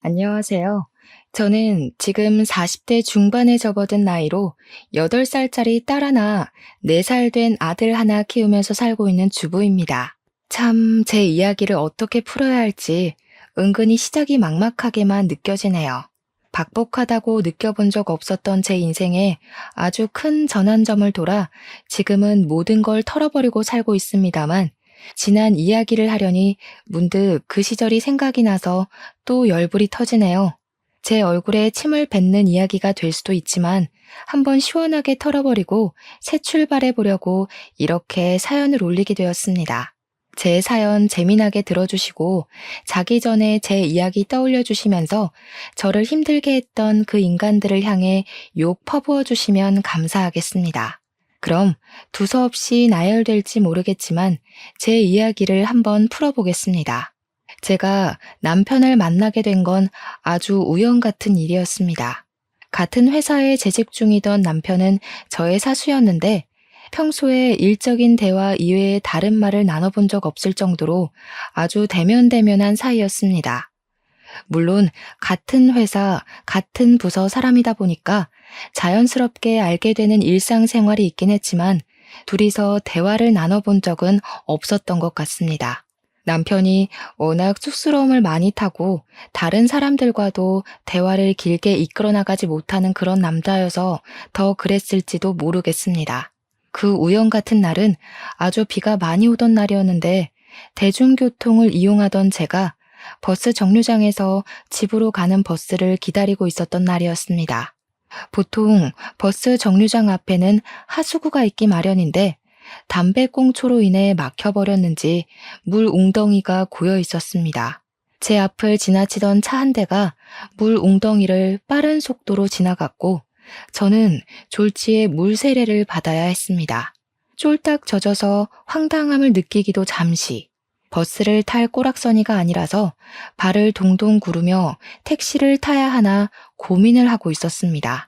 안녕하세요. 저는 지금 40대 중반에 접어든 나이로 8살짜리 딸 하나, 4살 된 아들 하나 키우면서 살고 있는 주부입니다. 참, 제 이야기를 어떻게 풀어야 할지 은근히 시작이 막막하게만 느껴지네요. 박복하다고 느껴본 적 없었던 제 인생에 아주 큰 전환점을 돌아 지금은 모든 걸 털어버리고 살고 있습니다만, 지난 이야기를 하려니 문득 그 시절이 생각이 나서 또 열불이 터지네요. 제 얼굴에 침을 뱉는 이야기가 될 수도 있지만 한번 시원하게 털어버리고 새 출발해 보려고 이렇게 사연을 올리게 되었습니다. 제 사연 재미나게 들어주시고 자기 전에 제 이야기 떠올려 주시면서 저를 힘들게 했던 그 인간들을 향해 욕 퍼부어 주시면 감사하겠습니다. 그럼 두서없이 나열될지 모르겠지만 제 이야기를 한번 풀어보겠습니다. 제가 남편을 만나게 된 건 아주 우연 같은 일이었습니다. 같은 회사에 재직 중이던 남편은 저의 사수였는데 평소에 일적인 대화 이외에 다른 말을 나눠본 적 없을 정도로 아주 대면대면한 사이였습니다. 물론 같은 회사, 같은 부서 사람이다 보니까 자연스럽게 알게 되는 일상생활이 있긴 했지만 둘이서 대화를 나눠본 적은 없었던 것 같습니다. 남편이 워낙 쑥스러움을 많이 타고 다른 사람들과도 대화를 길게 이끌어 나가지 못하는 그런 남자여서 더 그랬을지도 모르겠습니다. 그 우연 같은 날은 아주 비가 많이 오던 날이었는데 대중교통을 이용하던 제가 버스 정류장에서 집으로 가는 버스를 기다리고 있었던 날이었습니다. 보통 버스 정류장 앞에는 하수구가 있기 마련인데 담배꽁초로 인해 막혀버렸는지 물 웅덩이가 고여 있었습니다. 제 앞을 지나치던 차 한 대가 물 웅덩이를 빠른 속도로 지나갔고 저는 졸지에 물 세례를 받아야 했습니다. 쫄딱 젖어서 황당함을 느끼기도 잠시, 버스를 탈 꼬락서니가 아니라서 발을 동동 구르며 택시를 타야 하나 고민을 하고 있었습니다.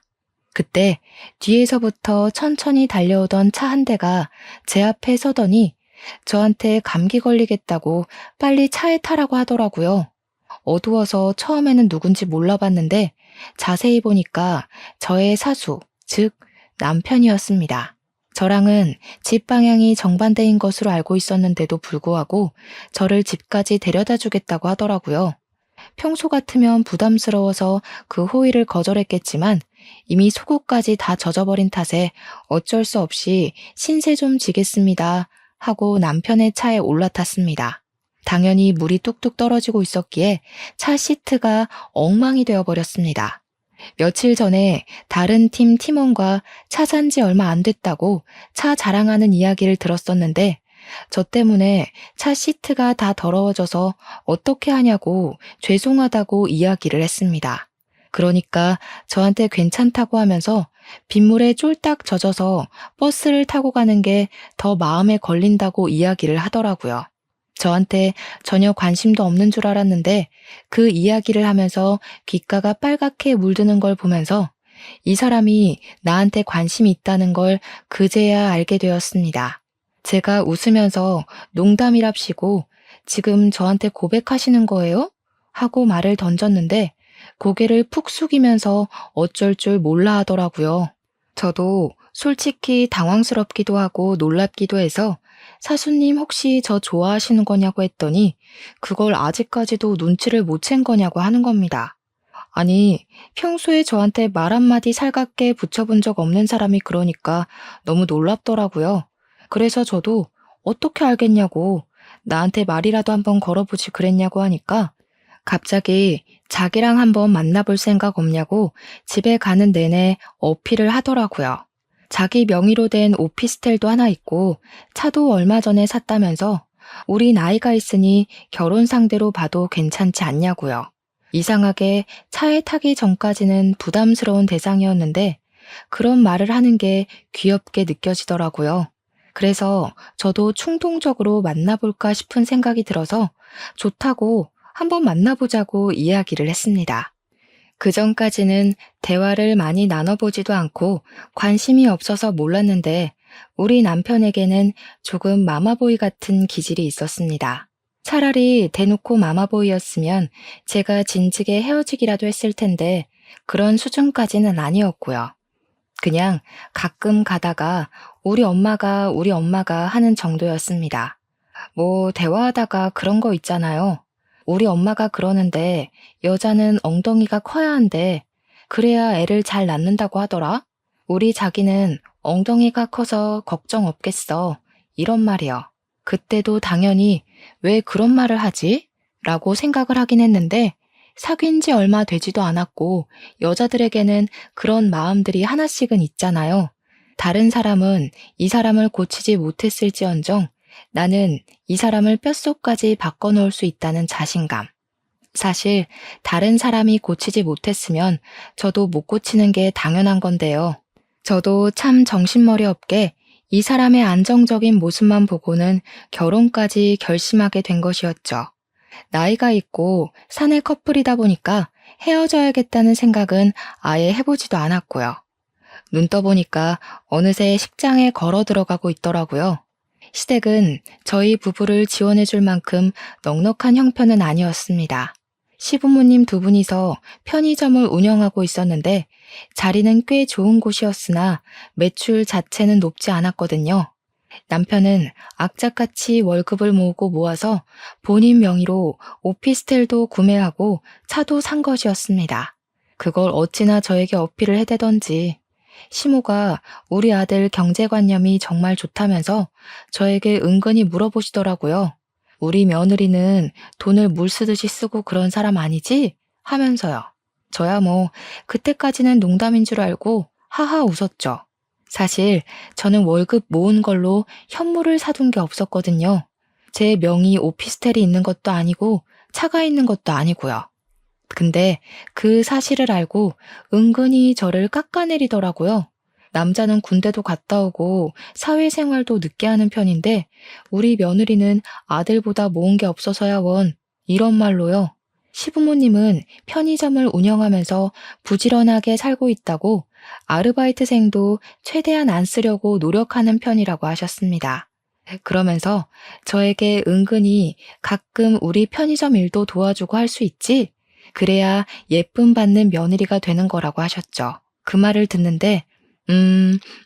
그때 뒤에서부터 천천히 달려오던 차 한 대가 제 앞에 서더니 저한테 감기 걸리겠다고 빨리 차에 타라고 하더라고요. 어두워서 처음에는 누군지 몰라봤는데 자세히 보니까 저의 사수, 즉 남편이었습니다. 저랑은 집 방향이 정반대인 것으로 알고 있었는데도 불구하고 저를 집까지 데려다 주겠다고 하더라고요. 평소 같으면 부담스러워서 그 호의를 거절했겠지만 이미 속옷까지 다 젖어버린 탓에 어쩔 수 없이 신세 좀 지겠습니다 하고 남편의 차에 올라탔습니다. 당연히 물이 뚝뚝 떨어지고 있었기에 차 시트가 엉망이 되어버렸습니다. 며칠 전에 다른 팀 팀원과 차 산 지 얼마 안 됐다고 차 자랑하는 이야기를 들었었는데 저 때문에 차 시트가 다 더러워져서 어떻게 하냐고 죄송하다고 이야기를 했습니다. 그러니까 저한테 괜찮다고 하면서 빗물에 쫄딱 젖어서 버스를 타고 가는 게 더 마음에 걸린다고 이야기를 하더라고요. 저한테 전혀 관심도 없는 줄 알았는데 그 이야기를 하면서 귓가가 빨갛게 물드는 걸 보면서 이 사람이 나한테 관심이 있다는 걸 그제야 알게 되었습니다. 제가 웃으면서 농담이랍시고 지금 저한테 고백하시는 거예요? 하고 말을 던졌는데 고개를 푹 숙이면서 어쩔 줄 몰라 하더라고요. 저도 솔직히 당황스럽기도 하고 놀랍기도 해서 사수님 혹시 저 좋아하시는 거냐고 했더니 그걸 아직까지도 눈치를 못 챈 거냐고 하는 겁니다. 아니, 평소에 저한테 말 한마디 살갑게 붙여본 적 없는 사람이 그러니까 너무 놀랍더라고요. 그래서 저도 어떻게 알겠냐고 나한테 말이라도 한번 걸어보지 그랬냐고 하니까 갑자기 자기랑 한번 만나볼 생각 없냐고 집에 가는 내내 어필을 하더라고요. 자기 명의로 된 오피스텔도 하나 있고 차도 얼마 전에 샀다면서 우리 나이가 있으니 결혼 상대로 봐도 괜찮지 않냐고요. 이상하게 차에 타기 전까지는 부담스러운 대상이었는데 그런 말을 하는 게 귀엽게 느껴지더라고요. 그래서 저도 충동적으로 만나볼까 싶은 생각이 들어서 좋다고 한번 만나보자고 이야기를 했습니다. 그 전까지는 대화를 많이 나눠보지도 않고 관심이 없어서 몰랐는데 우리 남편에게는 조금 마마보이 같은 기질이 있었습니다. 차라리 대놓고 마마보이였으면 제가 진즉에 헤어지기라도 했을 텐데 그런 수준까지는 아니었고요. 그냥 가끔 가다가 우리 엄마가 하는 정도였습니다. 뭐 대화하다가 그런 거 있잖아요. 우리 엄마가 그러는데 여자는 엉덩이가 커야 한대. 그래야 애를 잘 낳는다고 하더라. 우리 자기는 엉덩이가 커서 걱정 없겠어. 이런 말이요. 그때도 당연히 왜 그런 말을 하지? 라고 생각을 하긴 했는데 사귄 지 얼마 되지도 않았고 여자들에게는 그런 마음들이 하나씩은 있잖아요. 다른 사람은 이 사람을 고치지 못했을지언정 나는 이 사람을 뼛속까지 바꿔놓을 수 있다는 자신감. 사실 다른 사람이 고치지 못했으면 저도 못 고치는 게 당연한 건데요. 저도 참 정신머리 없게 이 사람의 안정적인 모습만 보고는 결혼까지 결심하게 된 것이었죠. 나이가 있고 사내 커플이다 보니까 헤어져야겠다는 생각은 아예 해보지도 않았고요. 눈 떠보니까 어느새 식장에 걸어 들어가고 있더라고요. 시댁은 저희 부부를 지원해줄 만큼 넉넉한 형편은 아니었습니다. 시부모님 두 분이서 편의점을 운영하고 있었는데 자리는 꽤 좋은 곳이었으나 매출 자체는 높지 않았거든요. 남편은 악착같이 월급을 모으고 모아서 본인 명의로 오피스텔도 구매하고 차도 산 것이었습니다. 그걸 어찌나 저에게 어필을 해대던지 시모가 우리 아들 경제관념이 정말 좋다면서 저에게 은근히 물어보시더라고요. 우리 며느리는 돈을 물 쓰듯이 쓰고 그런 사람 아니지? 하면서요. 저야 뭐 그때까지는 농담인 줄 알고 하하 웃었죠. 사실 저는 월급 모은 걸로 현물을 사둔 게 없었거든요. 제 명의 오피스텔이 있는 것도 아니고 차가 있는 것도 아니고요. 근데 그 사실을 알고 은근히 저를 깎아내리더라고요. 남자는 군대도 갔다 오고 사회생활도 늦게 하는 편인데 우리 며느리는 아들보다 모은 게 없어서야 원. 이런 말로요. 시부모님은 편의점을 운영하면서 부지런하게 살고 있다고 아르바이트생도 최대한 안 쓰려고 노력하는 편이라고 하셨습니다. 그러면서 저에게 은근히 가끔 우리 편의점 일도 도와주고 할 수 있지? 그래야 예쁨 받는 며느리가 되는 거라고 하셨죠. 그 말을 듣는데,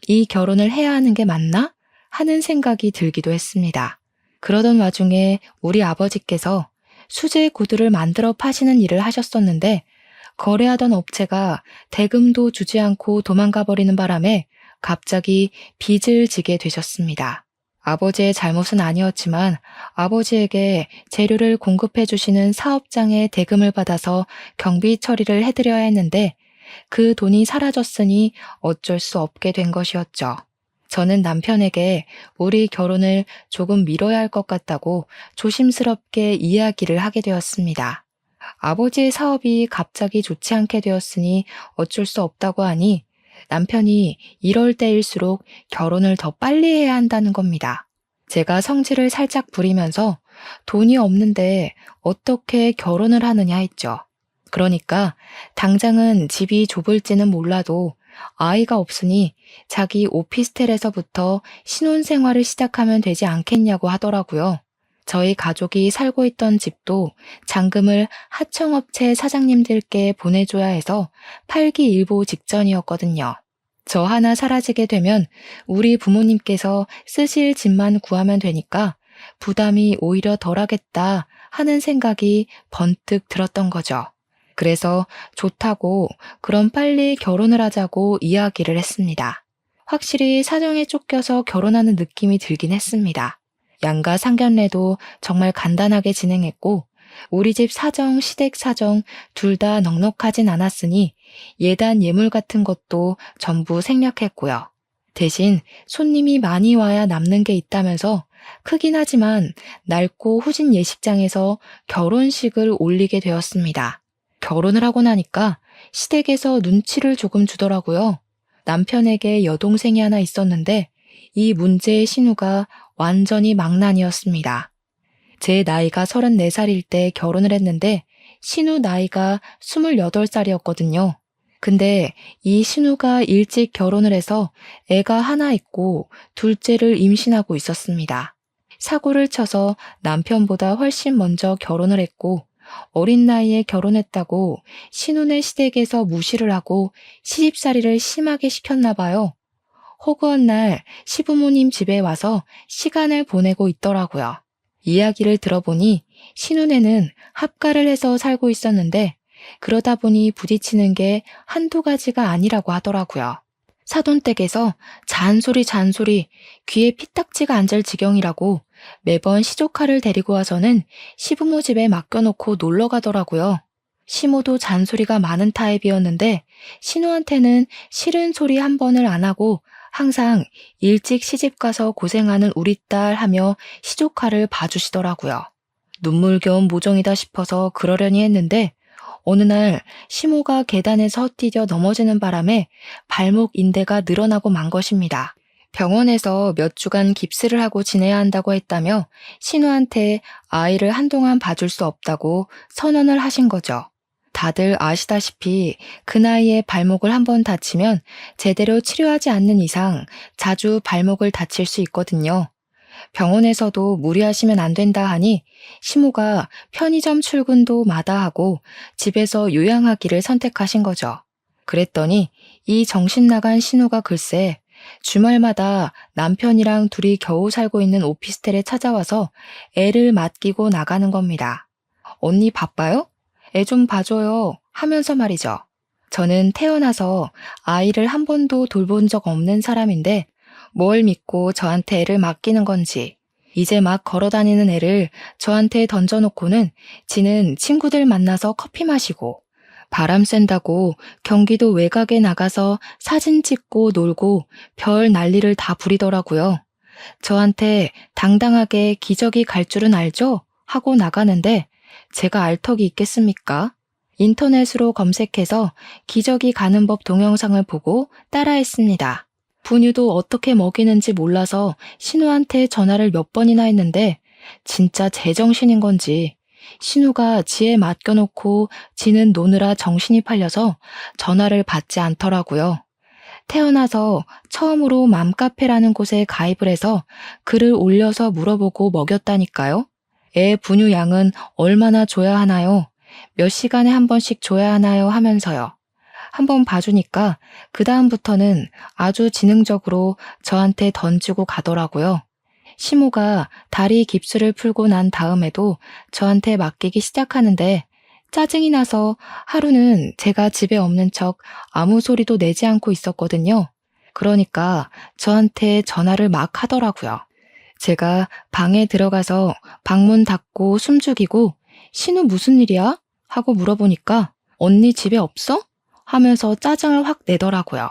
이 결혼을 해야 하는 게 맞나? 하는 생각이 들기도 했습니다. 그러던 와중에 우리 아버지께서 수제 구두를 만들어 파시는 일을 하셨었는데, 거래하던 업체가 대금도 주지 않고 도망가 버리는 바람에 갑자기 빚을 지게 되셨습니다. 아버지의 잘못은 아니었지만 아버지에게 재료를 공급해 주시는 사업장의 대금을 받아서 경비 처리를 해드려야 했는데 그 돈이 사라졌으니 어쩔 수 없게 된 것이었죠. 저는 남편에게 우리 결혼을 조금 미뤄야 할 것 같다고 조심스럽게 이야기를 하게 되었습니다. 아버지의 사업이 갑자기 좋지 않게 되었으니 어쩔 수 없다고 하니 남편이 이럴 때일수록 결혼을 더 빨리 해야 한다는 겁니다. 제가 성질을 살짝 부리면서 돈이 없는데 어떻게 결혼을 하느냐 했죠. 그러니까 당장은 집이 좁을지는 몰라도 아이가 없으니 자기 오피스텔에서부터 신혼생활을 시작하면 되지 않겠냐고 하더라고요. 저희 가족이 살고 있던 집도 잔금을 하청업체 사장님들께 보내줘야 해서 팔기일보 직전이었거든요. 저 하나 사라지게 되면 우리 부모님께서 쓰실 집만 구하면 되니까 부담이 오히려 덜하겠다 하는 생각이 번뜩 들었던 거죠. 그래서 좋다고 그럼 빨리 결혼을 하자고 이야기를 했습니다. 확실히 사정에 쫓겨서 결혼하는 느낌이 들긴 했습니다. 양가 상견례도 정말 간단하게 진행했고 우리 집 사정, 시댁 사정 둘 다 넉넉하진 않았으니 예단 예물 같은 것도 전부 생략했고요. 대신 손님이 많이 와야 남는 게 있다면서 크긴 하지만 낡고 후진 예식장에서 결혼식을 올리게 되었습니다. 결혼을 하고 나니까 시댁에서 눈치를 조금 주더라고요. 남편에게 여동생이 하나 있었는데 이 문제의 신우가 완전히 망난이었습니다. 제 나이가 34살일 때 결혼을 했는데 신우 나이가 28살이었거든요. 근데 이 신우가 일찍 결혼을 해서 애가 하나 있고 둘째를 임신하고 있었습니다. 사고를 쳐서 남편보다 훨씬 먼저 결혼을 했고 어린 나이에 결혼했다고 신혼의 시댁에서 무시를 하고 시집살이를 심하게 시켰나 봐요. 허구한 날 시부모님 집에 와서 시간을 보내고 있더라고요. 이야기를 들어보니 신혼에는 합가를 해서 살고 있었는데 그러다 보니 부딪히는 게 한두 가지가 아니라고 하더라고요. 사돈댁에서 잔소리 귀에 피딱지가 앉을 지경이라고 매번 시조카를 데리고 와서는 시부모 집에 맡겨놓고 놀러 가더라고요. 시모도 잔소리가 많은 타입이었는데 신우한테는 싫은 소리 한 번을 안 하고 항상 일찍 시집 가서 고생하는 우리 딸 하며 시조카를 봐주시더라고요. 눈물겨운 모종이다 싶어서 그러려니 했는데 어느 날 시모가 계단에서 헛디뎌 넘어지는 바람에 발목 인대가 늘어나고 만 것입니다. 병원에서 몇 주간 깁스를 하고 지내야 한다고 했다며 신우한테 아이를 한동안 봐줄 수 없다고 선언을 하신 거죠. 다들 아시다시피 그 나이에 발목을 한번 다치면 제대로 치료하지 않는 이상 자주 발목을 다칠 수 있거든요. 병원에서도 무리하시면 안 된다 하니 시모가 편의점 출근도 마다하고 집에서 요양하기를 선택하신 거죠. 그랬더니 이 정신나간 신우가 글쎄 주말마다 남편이랑 둘이 겨우 살고 있는 오피스텔에 찾아와서 애를 맡기고 나가는 겁니다. 언니 바빠요? 애 좀 봐줘요 하면서 말이죠. 저는 태어나서 아이를 한 번도 돌본 적 없는 사람인데 뭘 믿고 저한테 애를 맡기는 건지 이제 막 걸어다니는 애를 저한테 던져놓고는 지는 친구들 만나서 커피 마시고 바람 쐰다고 경기도 외곽에 나가서 사진 찍고 놀고 별 난리를 다 부리더라고요. 저한테 당당하게 기저귀 갈 줄은 알죠? 하고 나가는데 제가 알 턱이 있겠습니까? 인터넷으로 검색해서 기저귀 가는 법 동영상을 보고 따라했습니다. 분유도 어떻게 먹이는지 몰라서 신우한테 전화를 몇 번이나 했는데 진짜 제정신인 건지 신우가 지에 맡겨놓고 지는 노느라 정신이 팔려서 전화를 받지 않더라고요. 태어나서 처음으로 맘카페라는 곳에 가입을 해서 글을 올려서 물어보고 먹였다니까요. 애 분유 양은 얼마나 줘야 하나요? 몇 시간에 한 번씩 줘야 하나요? 하면서요. 한번 봐주니까 그 다음부터는 아주 지능적으로 저한테 던지고 가더라고요. 시모가 다리 깁스를 풀고 난 다음에도 저한테 맡기기 시작하는데 짜증이 나서 하루는 제가 집에 없는 척 아무 소리도 내지 않고 있었거든요. 그러니까 저한테 전화를 막 하더라고요. 제가 방에 들어가서 방문 닫고 숨죽이고 신우 무슨 일이야? 하고 물어보니까 언니 집에 없어? 하면서 짜증을 확 내더라고요.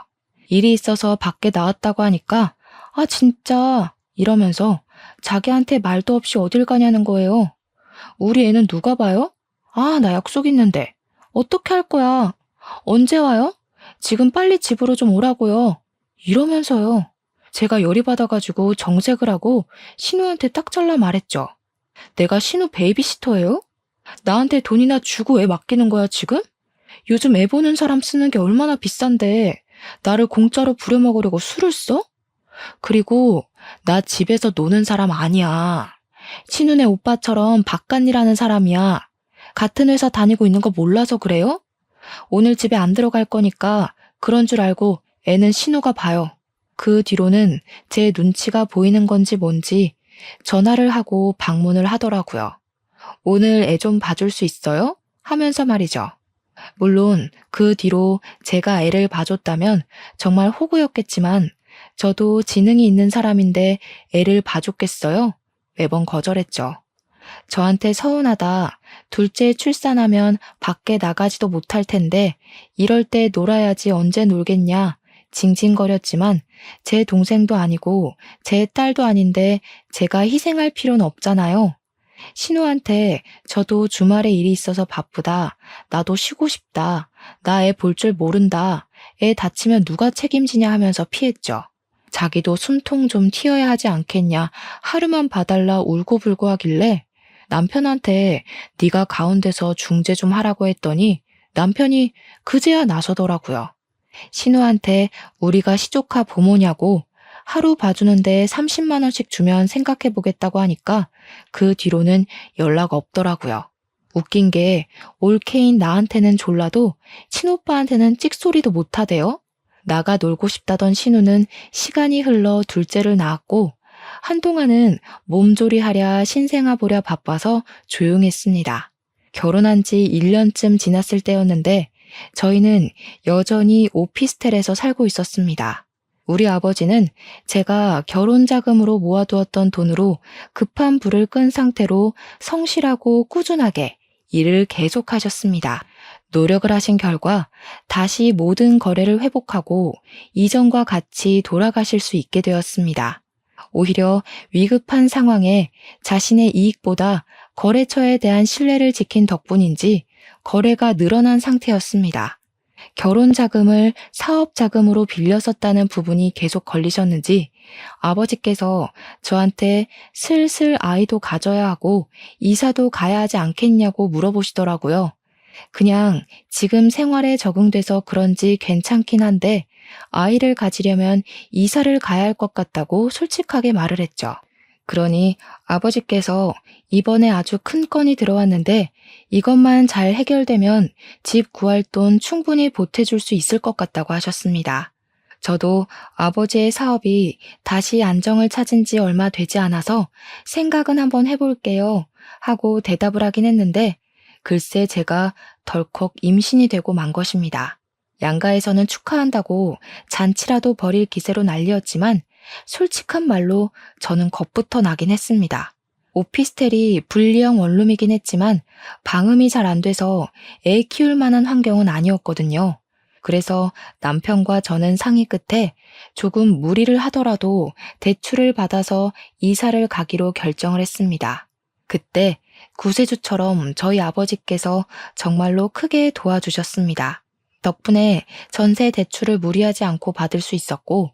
일이 있어서 밖에 나왔다고 하니까 아 진짜 이러면서 자기한테 말도 없이 어딜 가냐는 거예요. 우리 애는 누가 봐요? 아, 나 약속 있는데. 어떻게 할 거야? 언제 와요? 지금 빨리 집으로 좀 오라고요. 이러면서요. 제가 열이 받아가지고 정색을 하고 신우한테 딱 잘라 말했죠. 내가 신우 베이비시터예요? 나한테 돈이나 주고 애 맡기는 거야 지금? 요즘 애 보는 사람 쓰는 게 얼마나 비싼데 나를 공짜로 부려먹으려고 술을 써? 그리고 나 집에서 노는 사람 아니야. 신우네 오빠처럼 바깥일하는 사람이야. 같은 회사 다니고 있는 거 몰라서 그래요? 오늘 집에 안 들어갈 거니까 그런 줄 알고 애는 신우가 봐요. 그 뒤로는 제 눈치가 보이는 건지 뭔지 전화를 하고 방문을 하더라고요. 오늘 애 좀 봐줄 수 있어요? 하면서 말이죠. 물론 그 뒤로 제가 애를 봐줬다면 정말 호구였겠지만 저도 지능이 있는 사람인데 애를 봐줬겠어요? 매번 거절했죠. 저한테 서운하다. 둘째 출산하면 밖에 나가지도 못할 텐데 이럴 때 놀아야지 언제 놀겠냐. 징징거렸지만 제 동생도 아니고 제 딸도 아닌데 제가 희생할 필요는 없잖아요. 신우한테 저도 주말에 일이 있어서 바쁘다. 나도 쉬고 싶다. 나 애 볼 줄 모른다. 애 다치면 누가 책임지냐 하면서 피했죠. 자기도 숨통 좀 튀어야 하지 않겠냐. 하루만 봐달라 울고불고 하길래 남편한테 네가 가운데서 중재 좀 하라고 했더니 남편이 그제야 나서더라고요. 신우한테 우리가 시조카 부모냐고 하루 봐주는데 30만 원씩 주면 생각해 보겠다고 하니까 그 뒤로는 연락 없더라고요. 웃긴 게 올케인 나한테는 졸라도 친오빠한테는 찍소리도 못하대요. 나가 놀고 싶다던 신우는 시간이 흘러 둘째를 낳았고 한동안은 몸조리 하랴 신생아 보랴 바빠서 조용했습니다. 결혼한 지 1년쯤 지났을 때였는데 저희는 여전히 오피스텔에서 살고 있었습니다. 우리 아버지는 제가 결혼 자금으로 모아두었던 돈으로 급한 불을 끈 상태로 성실하고 꾸준하게 일을 계속하셨습니다. 노력을 하신 결과 다시 모든 거래를 회복하고 이전과 같이 돌아가실 수 있게 되었습니다. 오히려 위급한 상황에 자신의 이익보다 거래처에 대한 신뢰를 지킨 덕분인지 거래가 늘어난 상태였습니다. 결혼 자금을 사업 자금으로 빌려 썼다는 부분이 계속 걸리셨는지 아버지께서 저한테 슬슬 아이도 가져야 하고 이사도 가야 하지 않겠냐고 물어보시더라고요. 그냥 지금 생활에 적응돼서 그런지 괜찮긴 한데 아이를 가지려면 이사를 가야 할 것 같다고 솔직하게 말을 했죠. 그러니 아버지께서 이번에 아주 큰 건이 들어왔는데 이것만 잘 해결되면 집 구할 돈 충분히 보태줄 수 있을 것 같다고 하셨습니다. 저도 아버지의 사업이 다시 안정을 찾은 지 얼마 되지 않아서 생각은 한번 해볼게요 하고 대답을 하긴 했는데 글쎄 제가 덜컥 임신이 되고 만 것입니다. 양가에서는 축하한다고 잔치라도 벌일 기세로 난리였지만 솔직한 말로 저는 겁부터 나긴 했습니다. 오피스텔이 분리형 원룸이긴 했지만 방음이 잘 안 돼서 애 키울 만한 환경은 아니었거든요. 그래서 남편과 저는 상의 끝에 조금 무리를 하더라도 대출을 받아서 이사를 가기로 결정을 했습니다. 그때 구세주처럼 저희 아버지께서 정말로 크게 도와주셨습니다. 덕분에 전세 대출을 무리하지 않고 받을 수 있었고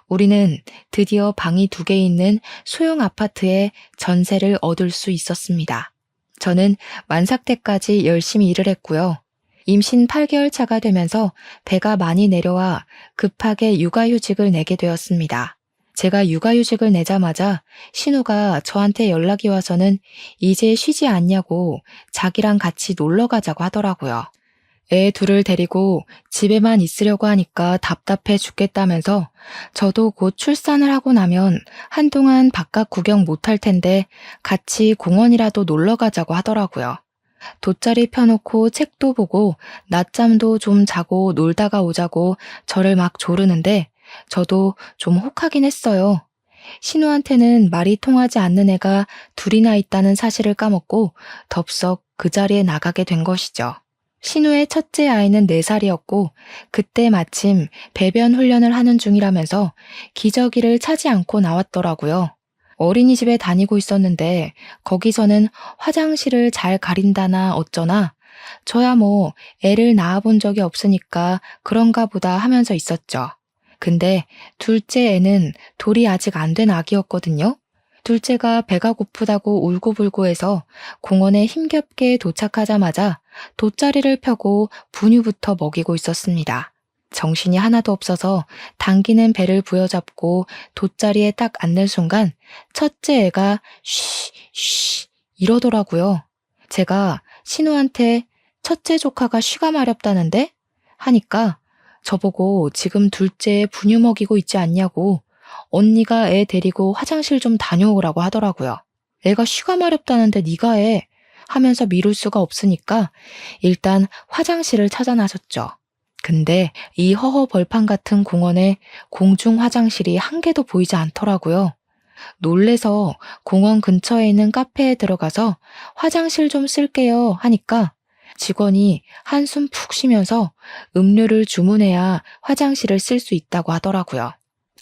우리는 드디어 방이 2개 있는 소형 아파트에 전세를 얻을 수 있었습니다. 저는 만삭 때까지 열심히 일을 했고요. 임신 8개월 차가 되면서 배가 많이 내려와 급하게 육아휴직을 내게 되었습니다. 제가 육아휴직을 내자마자 신우가 저한테 연락이 와서는 이제 쉬지 않냐고 자기랑 같이 놀러 가자고 하더라고요. 애 둘을 데리고 집에만 있으려고 하니까 답답해 죽겠다면서 저도 곧 출산을 하고 나면 한동안 바깥 구경 못할 텐데 같이 공원이라도 놀러 가자고 하더라고요. 돗자리 펴놓고 책도 보고 낮잠도 좀 자고 놀다가 오자고 저를 막 조르는데 저도 좀 혹하긴 했어요. 신우한테는 말이 통하지 않는 애가 둘이나 있다는 사실을 까먹고 덥석 그 자리에 나가게 된 것이죠. 신우의 첫째 아이는 4살이었고 그때 마침 배변 훈련을 하는 중이라면서 기저귀를 차지 않고 나왔더라고요. 어린이집에 다니고 있었는데 거기서는 화장실을 잘 가린다나 어쩌나 저야 뭐 애를 낳아본 적이 없으니까 그런가 보다 하면서 있었죠. 근데 둘째 애는 돌이 아직 안 된 아기였거든요. 둘째가 배가 고프다고 울고불고 해서 공원에 힘겹게 도착하자마자 돗자리를 펴고 분유부터 먹이고 있었습니다. 정신이 하나도 없어서 당기는 배를 부여잡고 돗자리에 딱 앉는 순간 첫째 애가 쉬 이러더라고요. 제가 신우한테 첫째 조카가 쉬가 마렵다는데? 하니까 저보고 지금 둘째 분유 먹이고 있지 않냐고 언니가 애 데리고 화장실 좀 다녀오라고 하더라고요. 애가 쉬가 마렵다는데 네가 해 하면서 미룰 수가 없으니까 일단 화장실을 찾아 나섰죠. 근데 이 허허 벌판 같은 공원에 공중 화장실이 한 개도 보이지 않더라고요. 놀래서 공원 근처에 있는 카페에 들어가서 화장실 좀 쓸게요 하니까 직원이 한숨 푹 쉬면서 음료를 주문해야 화장실을 쓸 수 있다고 하더라고요.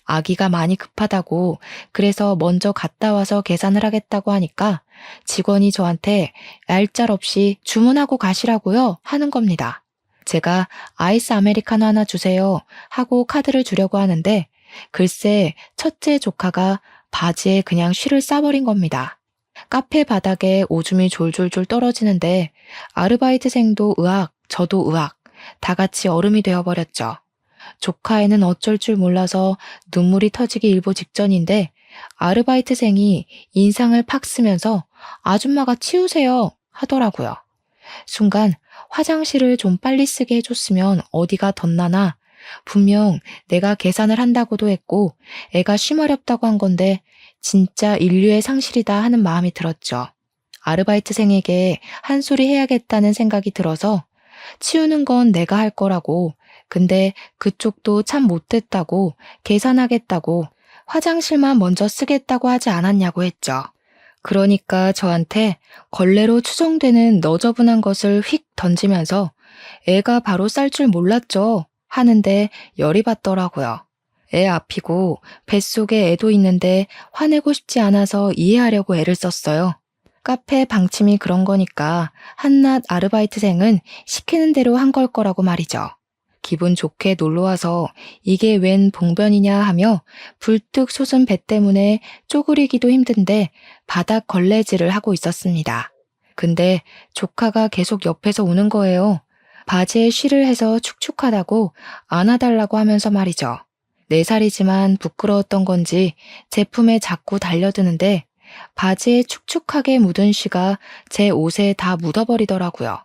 아기가 많이 급하다고 그래서 먼저 갔다 와서 계산을 하겠다고 하니까 직원이 저한테 얄짤없이 주문하고 가시라고요 하는 겁니다. 제가 아이스 아메리카노 하나 주세요 하고 카드를 주려고 하는데 글쎄 첫째 조카가 바지에 그냥 쉬를 싸버린 겁니다. 카페 바닥에 오줌이 졸졸졸 떨어지는데 아르바이트생도 으악, 저도 으악, 다 같이 얼음이 되어버렸죠. 조카애는 어쩔 줄 몰라서 눈물이 터지기 일보 직전인데 아르바이트생이 인상을 팍 쓰면서 아줌마가 치우세요 하더라고요. 순간 화장실을 좀 빨리 쓰게 해줬으면 어디가 덧나나 분명 내가 계산을 한다고도 했고 애가 쉬마렵다고 한 건데 진짜 인류의 상실이다 하는 마음이 들었죠. 아르바이트생에게 한 소리 해야겠다는 생각이 들어서 치우는 건 내가 할 거라고 근데 그쪽도 참 못됐다고 계산하겠다고 화장실만 먼저 쓰겠다고 하지 않았냐고 했죠. 그러니까 저한테 걸레로 추정되는 너저분한 것을 휙 던지면서 애가 바로 쌀 줄 몰랐죠 하는데 열이 받더라고요. 애 앞이고 뱃속에 애도 있는데 화내고 싶지 않아서 이해하려고 애를 썼어요. 카페 방침이 그런 거니까 한낱 아르바이트생은 시키는 대로 한 걸 거라고 말이죠. 기분 좋게 놀러와서 이게 웬 봉변이냐 하며 불뚝 솟은 배 때문에 쪼그리기도 힘든데 바닥 걸레질을 하고 있었습니다. 근데 조카가 계속 옆에서 우는 거예요. 바지에 쉬를 해서 축축하다고 안아달라고 하면서 말이죠. 4살이지만 부끄러웠던 건지 제품에 자꾸 달려드는데 바지에 축축하게 묻은 쉬가 제 옷에 다 묻어버리더라고요.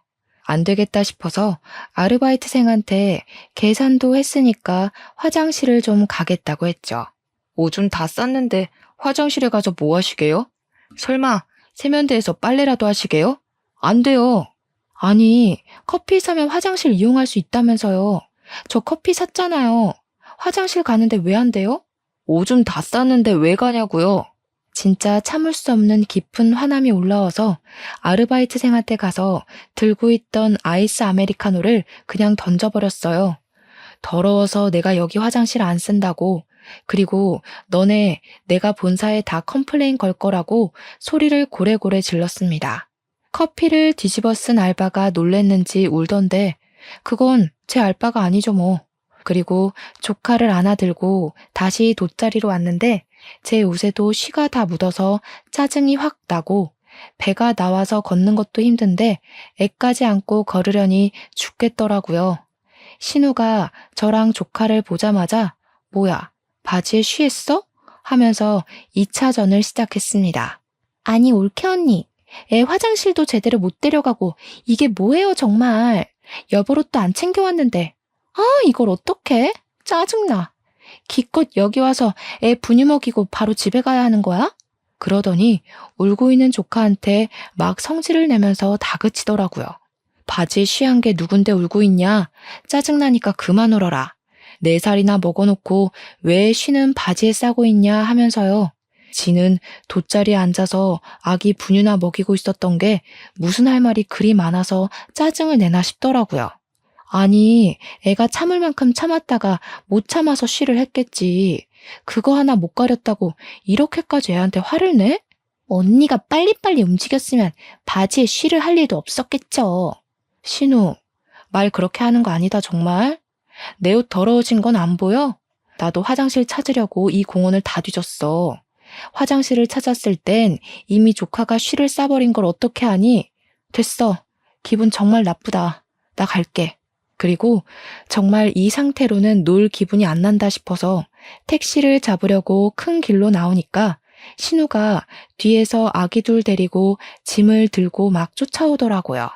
안 되겠다 싶어서 아르바이트생한테 계산도 했으니까 화장실을 좀 가겠다고 했죠. 오줌 다 쌌는데 화장실에 가서 뭐 하시게요? 설마 세면대에서 빨래라도 하시게요? 안 돼요. 아니, 커피 사면 화장실 이용할 수 있다면서요. 저 커피 샀잖아요. 화장실 가는데 왜 안 돼요? 오줌 다 쌌는데 왜 가냐고요? 진짜 참을 수 없는 깊은 화남이 올라와서 아르바이트생한테 가서 들고 있던 아이스 아메리카노를 그냥 던져버렸어요. 더러워서 내가 여기 화장실 안 쓴다고. 그리고 너네 내가 본사에 다 컴플레인 걸 거라고 소리를 고래고래 질렀습니다. 커피를 뒤집어 쓴 알바가 놀랬는지 울던데 그건 제 알바가 아니죠 뭐. 그리고 조카를 안아들고 다시 돗자리로 왔는데 제 옷에도 쉬가 다 묻어서 짜증이 확 나고 배가 나와서 걷는 것도 힘든데 애까지 안고 걸으려니 죽겠더라고요. 신우가 저랑 조카를 보자마자 뭐야 바지에 쉬했어? 하면서 2차전을 시작했습니다. 아니 올케 언니 애 화장실도 제대로 못 데려가고 이게 뭐예요 정말. 여벌옷도 안 챙겨왔는데 아 이걸 어떡해? 짜증나. 기껏 여기 와서 애 분유 먹이고 바로 집에 가야 하는 거야? 그러더니 울고 있는 조카한테 막 성질을 내면서 다그치더라고요. 바지에 쉬한 게 누군데 울고 있냐? 짜증나니까 그만 울어라. 4살이나 먹어놓고 왜 쉬는 바지에 싸고 있냐 하면서요. 지는 돗자리에 앉아서 아기 분유나 먹이고 있었던 게 무슨 할 말이 그리 많아서 짜증을 내나 싶더라고요. 아니, 애가 참을 만큼 참았다가 못 참아서 쉬를 했겠지. 그거 하나 못 가렸다고 이렇게까지 애한테 화를 내? 언니가 빨리빨리 움직였으면 바지에 쉬를 할 일도 없었겠죠. 신우, 말 그렇게 하는 거 아니다 정말? 내 옷 더러워진 건 안 보여? 나도 화장실 찾으려고 이 공원을 다 뒤졌어. 화장실을 찾았을 땐 이미 조카가 쉬를 싸버린 걸 어떻게 하니? 됐어. 기분 정말 나쁘다. 나 갈게. 그리고 정말 이 상태로는 놀 기분이 안 난다 싶어서 택시를 잡으려고 큰 길로 나오니까 신우가 뒤에서 아기 둘 데리고 짐을 들고 막 쫓아오더라고요.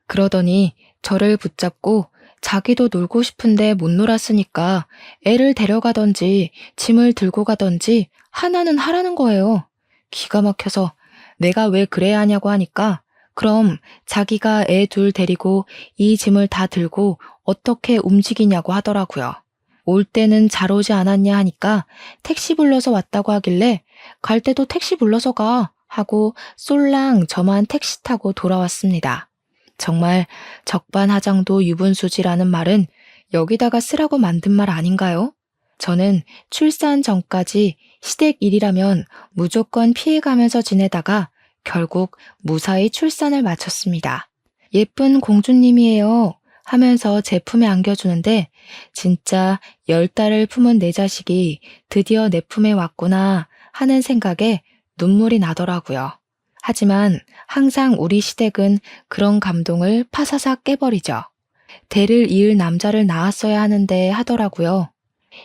그러더니 저를 붙잡고 자기도 놀고 싶은데 못 놀았으니까 애를 데려가던지 짐을 들고 가던지 하나는 하라는 거예요. 기가 막혀서 내가 왜 그래야 하냐고 하니까 그럼 자기가 애 둘 데리고 이 짐을 다 들고 어떻게 움직이냐고 하더라고요. 올 때는 잘 오지 않았냐 하니까 택시 불러서 왔다고 하길래 갈 때도 택시 불러서 가 하고 쏠랑 저만 택시 타고 돌아왔습니다. 정말 적반하장도 유분수지라는 말은 여기다가 쓰라고 만든 말 아닌가요? 저는 출산 전까지 시댁 일이라면 무조건 피해가면서 지내다가 결국 무사히 출산을 마쳤습니다. 예쁜 공주님이에요 하면서 제 품에 안겨주는데 진짜 10달을 품은 내 자식이 드디어 내 품에 왔구나 하는 생각에 눈물이 나더라고요. 하지만 항상 우리 시댁은 그런 감동을 파사삭 깨버리죠. 대를 이을 남자를 낳았어야 하는데 하더라고요.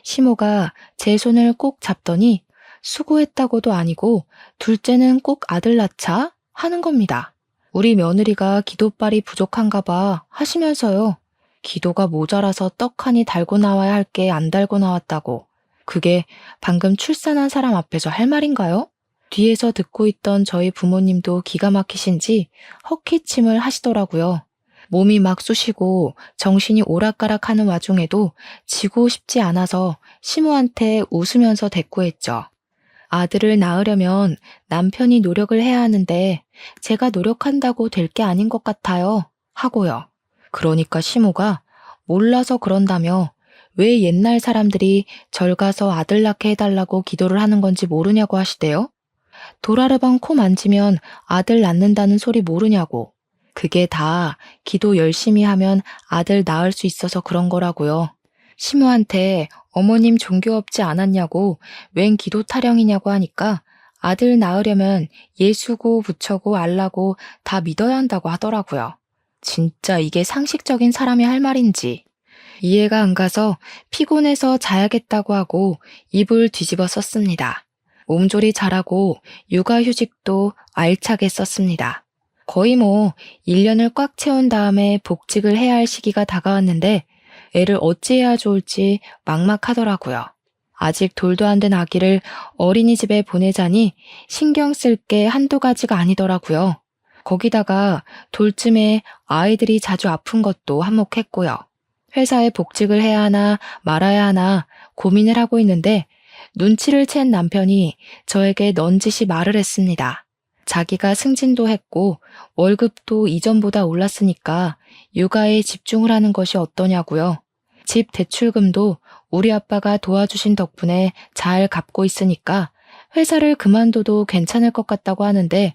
시모가 제 손을 꼭 잡더니 수고했다고도 아니고 둘째는 꼭 아들 낳자 하는 겁니다. 우리 며느리가 기도빨이 부족한가 봐 하시면서요. 기도가 모자라서 떡 하니 달고 나와야 할 게 안 달고 나왔다고. 그게 방금 출산한 사람 앞에서 할 말인가요? 뒤에서 듣고 있던 저희 부모님도 기가 막히신지 헛기침을 하시더라고요. 몸이 막 쑤시고 정신이 오락가락하는 와중에도 지고 싶지 않아서 시모한테 웃으면서 대꾸했죠. 아들을 낳으려면 남편이 노력을 해야 하는데 제가 노력한다고 될 게 아닌 것 같아요. 하고요. 그러니까 시모가 몰라서 그런다며 왜 옛날 사람들이 절 가서 아들 낳게 해달라고 기도를 하는 건지 모르냐고 하시대요. 도라르방 코 만지면 아들 낳는다는 소리 모르냐고. 그게 다 기도 열심히 하면 아들 낳을 수 있어서 그런 거라고요. 시모한테 어머님 종교 없지 않았냐고 웬 기도 타령이냐고 하니까 아들 낳으려면 예수고 부처고 알라고 다 믿어야 한다고 하더라고요. 진짜 이게 상식적인 사람이 할 말인지 이해가 안 가서 피곤해서 자야겠다고 하고 이불 뒤집어 썼습니다. 몸조리 잘하고 육아휴직도 알차게 썼습니다. 거의 1년을 꽉 채운 다음에 복직을 해야 할 시기가 다가왔는데 애를 어찌해야 좋을지 막막하더라고요. 아직 돌도 안 된 아기를 어린이집에 보내자니 신경 쓸 게 한두 가지가 아니더라고요. 거기다가 돌쯤에 아이들이 자주 아픈 것도 한몫했고요. 회사에 복직을 해야 하나 말아야 하나 고민을 하고 있는데 눈치를 챈 남편이 저에게 넌지시 말을 했습니다. 자기가 승진도 했고 월급도 이전보다 올랐으니까 육아에 집중을 하는 것이 어떠냐고요. 집 대출금도 우리 아빠가 도와주신 덕분에 잘 갚고 있으니까 회사를 그만둬도 괜찮을 것 같다고 하는데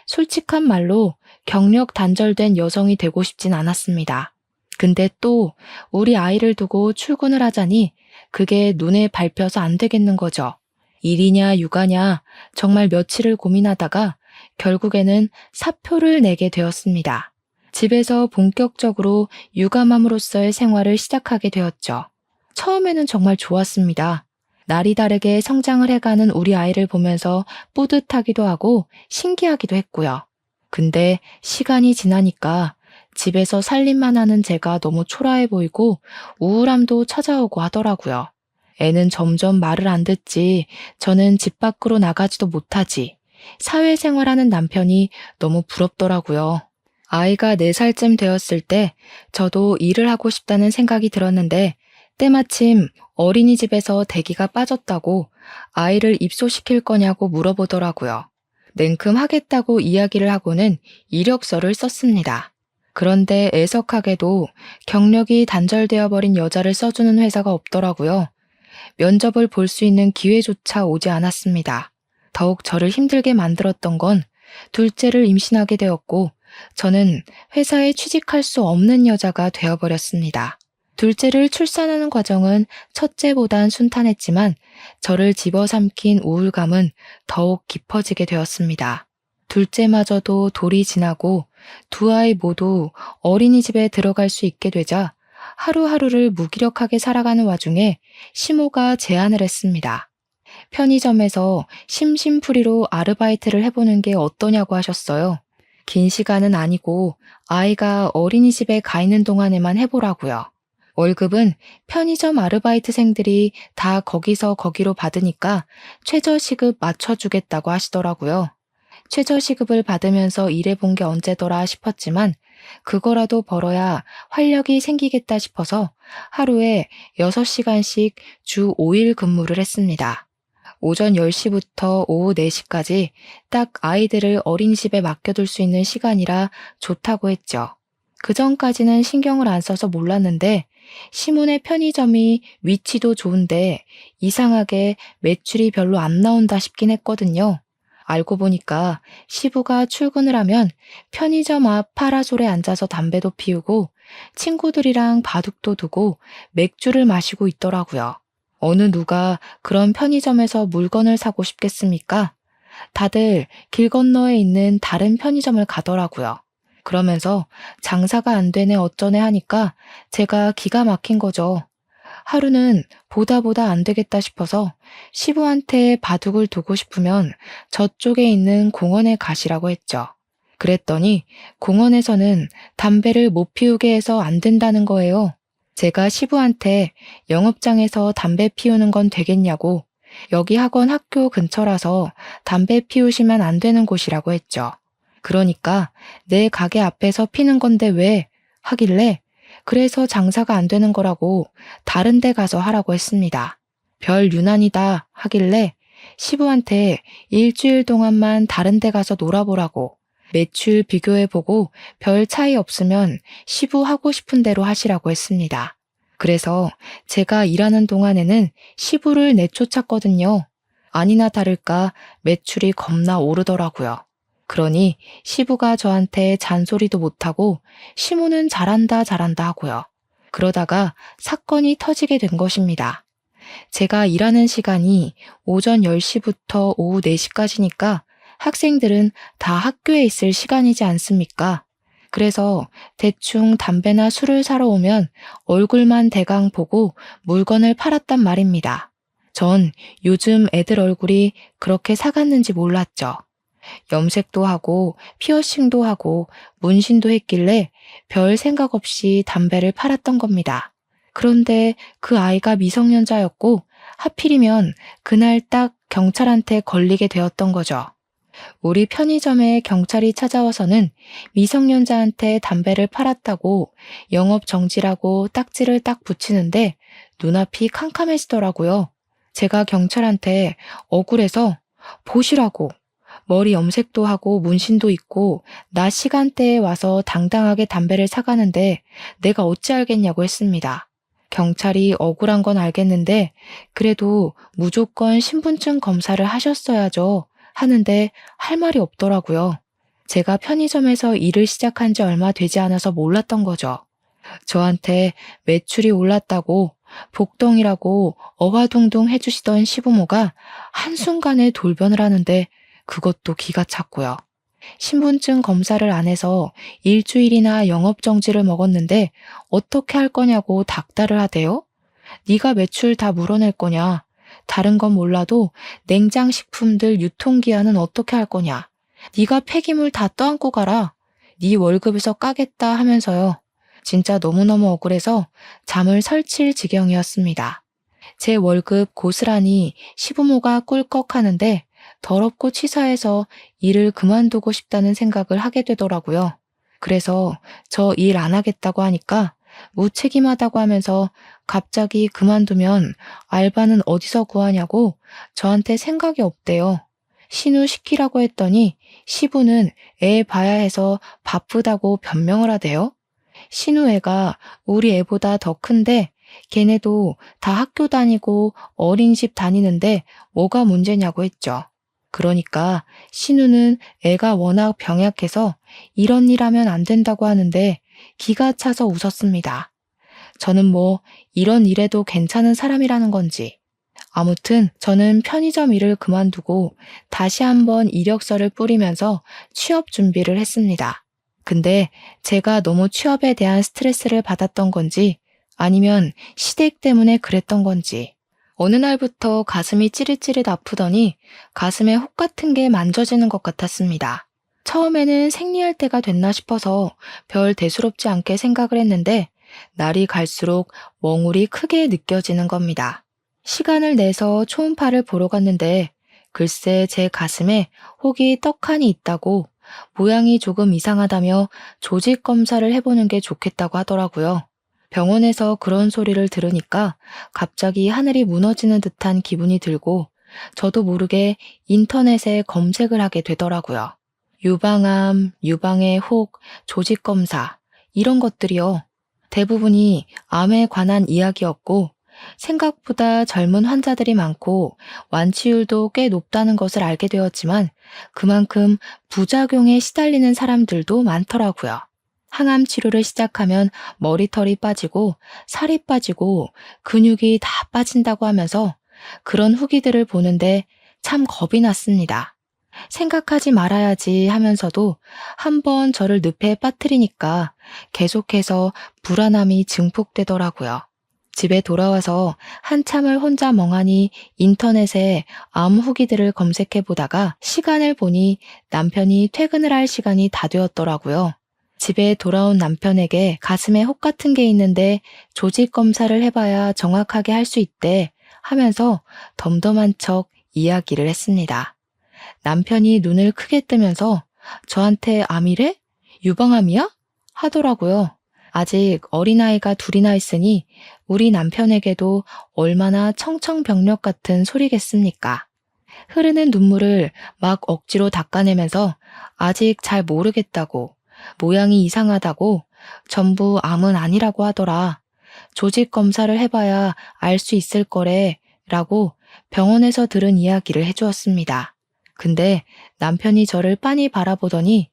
솔직한 말로 경력 단절된 여성이 되고 싶진 않았습니다. 근데 또 우리 아이를 두고 출근을 하자니 그게 눈에 밟혀서 안 되겠는 거죠. 일이냐 육아냐 정말 며칠을 고민하다가 결국에는 사표를 내게 되었습니다. 집에서 본격적으로 육아맘으로서의 생활을 시작하게 되었죠. 처음에는 정말 좋았습니다. 날이 다르게 성장을 해가는 우리 아이를 보면서 뿌듯하기도 하고 신기하기도 했고요. 근데 시간이 지나니까 집에서 살림만 하는 제가 너무 초라해 보이고 우울함도 찾아오고 하더라고요. 애는 점점 말을 안 듣지, 저는 집 밖으로 나가지도 못하지. 사회생활하는 남편이 너무 부럽더라고요. 아이가 4살쯤 되었을 때 저도 일을 하고 싶다는 생각이 들었는데 때마침 어린이집에서 대기가 빠졌다고 아이를 입소시킬 거냐고 물어보더라고요. 냉큼 하겠다고 이야기를 하고는 이력서를 썼습니다. 그런데 애석하게도 경력이 단절되어 버린 여자를 써주는 회사가 없더라고요. 면접을 볼 수 있는 기회조차 오지 않았습니다. 더욱 저를 힘들게 만들었던 건 둘째를 임신하게 되었고 저는 회사에 취직할 수 없는 여자가 되어버렸습니다. 둘째를 출산하는 과정은 첫째보단 순탄했지만 저를 집어삼킨 우울감은 더욱 깊어지게 되었습니다. 둘째마저도 돌이 지나고 두 아이 모두 어린이집에 들어갈 수 있게 되자 하루하루를 무기력하게 살아가는 와중에 시모가 제안을 했습니다. 편의점에서 심심풀이로 아르바이트를 해보는 게 어떠냐고 하셨어요. 긴 시간은 아니고 아이가 어린이집에 가 있는 동안에만 해보라고요. 월급은 편의점 아르바이트생들이 다 거기서 거기로 받으니까 최저시급 맞춰주겠다고 하시더라고요. 최저시급을 받으면서 일해본 게 언제더라 싶었지만 그거라도 벌어야 활력이 생기겠다 싶어서 하루에 6시간씩 주 5일 근무를 했습니다. 오전 10시부터 오후 4시까지 딱 아이들을 어린이집에 맡겨둘 수 있는 시간이라 좋다고 했죠. 그전까지는 신경을 안 써서 몰랐는데 시몬의 편의점이 위치도 좋은데 이상하게 매출이 별로 안 나온다 싶긴 했거든요. 알고 보니까 시부가 출근을 하면 편의점 앞 파라솔에 앉아서 담배도 피우고 친구들이랑 바둑도 두고 맥주를 마시고 있더라고요. 어느 누가 그런 편의점에서 물건을 사고 싶겠습니까? 다들 길 건너에 있는 다른 편의점을 가더라고요. 그러면서 장사가 안 되네 어쩌네 하니까 제가 기가 막힌 거죠. 하루는 보다 보다 안 되겠다 싶어서 시부한테 바둑을 두고 싶으면 저쪽에 있는 공원에 가시라고 했죠. 그랬더니 공원에서는 담배를 못 피우게 해서 안 된다는 거예요. 제가 시부한테 영업장에서 담배 피우는 건 되겠냐고, 여기 학원 학교 근처라서 담배 피우시면 안 되는 곳이라고 했죠. 그러니까 내 가게 앞에서 피는 건데 왜? 하길래 그래서 장사가 안 되는 거라고 다른 데 가서 하라고 했습니다. 별 유난이다 하길래 시부한테 일주일 동안만 다른 데 가서 놀아보라고, 매출 비교해보고 별 차이 없으면 시부 하고 싶은 대로 하시라고 했습니다. 그래서 제가 일하는 동안에는 시부를 내쫓았거든요. 아니나 다를까 매출이 겁나 오르더라고요. 그러니 시부가 저한테 잔소리도 못하고 시모는 잘한다 잘한다 하고요. 그러다가 사건이 터지게 된 것입니다. 제가 일하는 시간이 오전 10시부터 오후 4시까지니까 학생들은 다 학교에 있을 시간이지 않습니까? 그래서 대충 담배나 술을 사러 오면 얼굴만 대강 보고 물건을 팔았단 말입니다. 전 요즘 애들 얼굴이 그렇게 사갔는지 몰랐죠. 염색도 하고 피어싱도 하고 문신도 했길래 별 생각 없이 담배를 팔았던 겁니다. 그런데 그 아이가 미성년자였고 하필이면 그날 딱 경찰한테 걸리게 되었던 거죠. 우리 편의점에 경찰이 찾아와서는 미성년자한테 담배를 팔았다고 영업 정지라고 딱지를 딱 붙이는데 눈앞이 캄캄해지더라고요. 제가 경찰한테 억울해서 보시라고, 머리 염색도 하고 문신도 있고 낮 시간대에 와서 당당하게 담배를 사가는데 내가 어찌 알겠냐고 했습니다. 경찰이 억울한 건 알겠는데 그래도 무조건 신분증 검사를 하셨어야죠 하는데 할 말이 없더라고요. 제가 편의점에서 일을 시작한 지 얼마 되지 않아서 몰랐던 거죠. 저한테 매출이 올랐다고 복덩이라고 어화둥둥 해주시던 시부모가 한순간에 돌변을 하는데 그것도 기가 찼고요. 신분증 검사를 안 해서 일주일이나 영업정지를 먹었는데 어떻게 할 거냐고 닥달을 하대요? 네가 매출 다 물어낼 거냐? 다른 건 몰라도 냉장식품들 유통기한은 어떻게 할 거냐? 네가 폐기물 다 떠안고 가라. 네 월급에서 까겠다 하면서요. 진짜 너무너무 억울해서 잠을 설칠 지경이었습니다. 제 월급 고스란히 시부모가 꿀꺽하는데 더럽고 치사해서 일을 그만두고 싶다는 생각을 하게 되더라고요. 그래서 저 일 안 하겠다고 하니까 무책임하다고 하면서 갑자기 그만두면 알바는 어디서 구하냐고 저한테 생각이 없대요. 신우 시키라고 했더니 시부는 애 봐야 해서 바쁘다고 변명을 하대요. 신우 애가 우리 애보다 더 큰데 걔네도 다 학교 다니고 어린이집 다니는데 뭐가 문제냐고 했죠. 그러니까 신우는 애가 워낙 병약해서 이런 일 하면 안 된다고 하는데 기가 차서 웃었습니다. 저는 뭐 이런 일에도 괜찮은 사람이라는 건지. 아무튼 저는 편의점 일을 그만두고 다시 한번 이력서를 뿌리면서 취업 준비를 했습니다. 근데 제가 너무 취업에 대한 스트레스를 받았던 건지 아니면 시댁 때문에 그랬던 건지 어느 날부터 가슴이 찌릿찌릿 아프더니 가슴에 혹 같은 게 만져지는 것 같았습니다. 처음에는 생리할 때가 됐나 싶어서 별 대수롭지 않게 생각을 했는데 날이 갈수록 멍울이 크게 느껴지는 겁니다. 시간을 내서 초음파를 보러 갔는데 글쎄 제 가슴에 혹이 떡하니 있다고, 모양이 조금 이상하다며 조직 검사를 해보는 게 좋겠다고 하더라고요. 병원에서 그런 소리를 들으니까 갑자기 하늘이 무너지는 듯한 기분이 들고 저도 모르게 인터넷에 검색을 하게 되더라고요. 유방암, 유방의 혹, 조직검사 이런 것들이요. 대부분이 암에 관한 이야기였고 생각보다 젊은 환자들이 많고 완치율도 꽤 높다는 것을 알게 되었지만 그만큼 부작용에 시달리는 사람들도 많더라고요. 항암 치료를 시작하면 머리털이 빠지고 살이 빠지고 근육이 다 빠진다고 하면서 그런 후기들을 보는데 참 겁이 났습니다. 생각하지 말아야지 하면서도 한번 저를 늪에 빠뜨리니까 계속해서 불안함이 증폭되더라고요. 집에 돌아와서 한참을 혼자 멍하니 인터넷에 암 후기들을 검색해 보다가 시간을 보니 남편이 퇴근을 할 시간이 다 되었더라고요. 집에 돌아온 남편에게 가슴에 혹 같은 게 있는데 조직 검사를 해봐야 정확하게 할 수 있대 하면서 덤덤한 척 이야기를 했습니다. 남편이 눈을 크게 뜨면서 저한테 암이래? 유방암이야? 하더라고요. 아직 어린아이가 둘이나 있으니 우리 남편에게도 얼마나 청청병력 같은 소리겠습니까? 흐르는 눈물을 막 억지로 닦아내면서 아직 잘 모르겠다고, 모양이 이상하다고, 전부 암은 아니라고 하더라. 조직 검사를 해봐야 알 수 있을 거래 라고 병원에서 들은 이야기를 해주었습니다. 근데 남편이 저를 빤히 바라보더니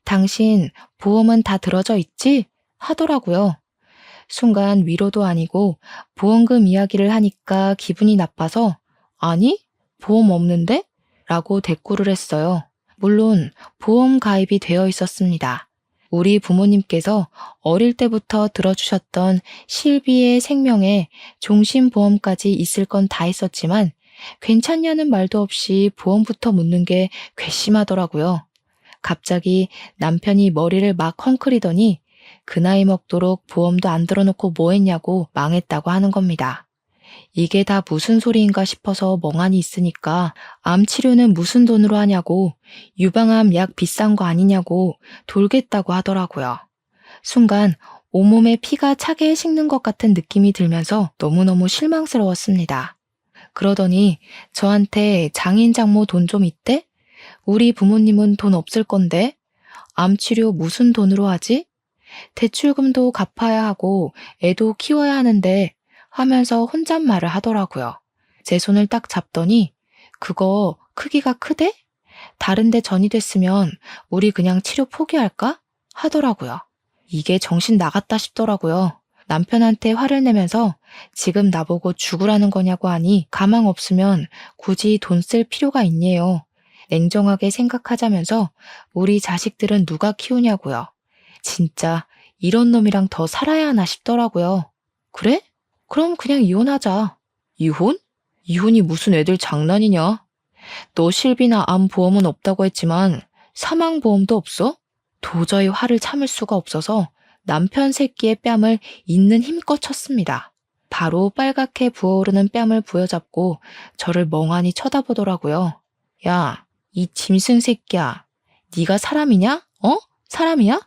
당신 보험은 다 들어져 있지? 하더라고요. 순간 위로도 아니고 보험금 이야기를 하니까 기분이 나빠서 아니? 보험 없는데? 라고 대꾸를 했어요. 물론 보험 가입이 되어 있었습니다. 우리 부모님께서 어릴 때부터 들어주셨던 실비의 생명에 종신보험까지 있을 건 다 있었지만 괜찮냐는 말도 없이 보험부터 묻는 게 괘씸하더라고요. 갑자기 남편이 머리를 막 헝클이더니 그 나이 먹도록 보험도 안 들어놓고 뭐 했냐고 망했다고 하는 겁니다. 이게 다 무슨 소리인가 싶어서 멍하니 있으니까 암 치료는 무슨 돈으로 하냐고, 유방암 약 비싼 거 아니냐고 돌겠다고 하더라고요. 순간 온몸에 피가 차게 식는 것 같은 느낌이 들면서 너무너무 실망스러웠습니다. 그러더니 저한테 장인 장모 돈 좀 있대? 우리 부모님은 돈 없을 건데? 암 치료 무슨 돈으로 하지? 대출금도 갚아야 하고 애도 키워야 하는데 하면서 혼잣말을 하더라고요. 제 손을 딱 잡더니 그거 크기가 크대? 다른데 전이됐으면 우리 그냥 치료 포기할까? 하더라고요. 이게 정신 나갔다 싶더라고요. 남편한테 화를 내면서 지금 나보고 죽으라는 거냐고 하니 가망 없으면 굳이 돈 쓸 필요가 있네요. 냉정하게 생각하자면서 우리 자식들은 누가 키우냐고요. 진짜 이런 놈이랑 더 살아야 하나 싶더라고요. 그래? 그럼 그냥 이혼하자. 이혼? 이혼이 무슨 애들 장난이냐? 너 실비나 암 보험은 없다고 했지만 사망보험도 없어? 도저히 화를 참을 수가 없어서 남편 새끼의 뺨을 있는 힘껏 쳤습니다. 바로 빨갛게 부어오르는 뺨을 부여잡고 저를 멍하니 쳐다보더라고요. 야, 이 짐승 새끼야. 네가 사람이냐? 어? 사람이야?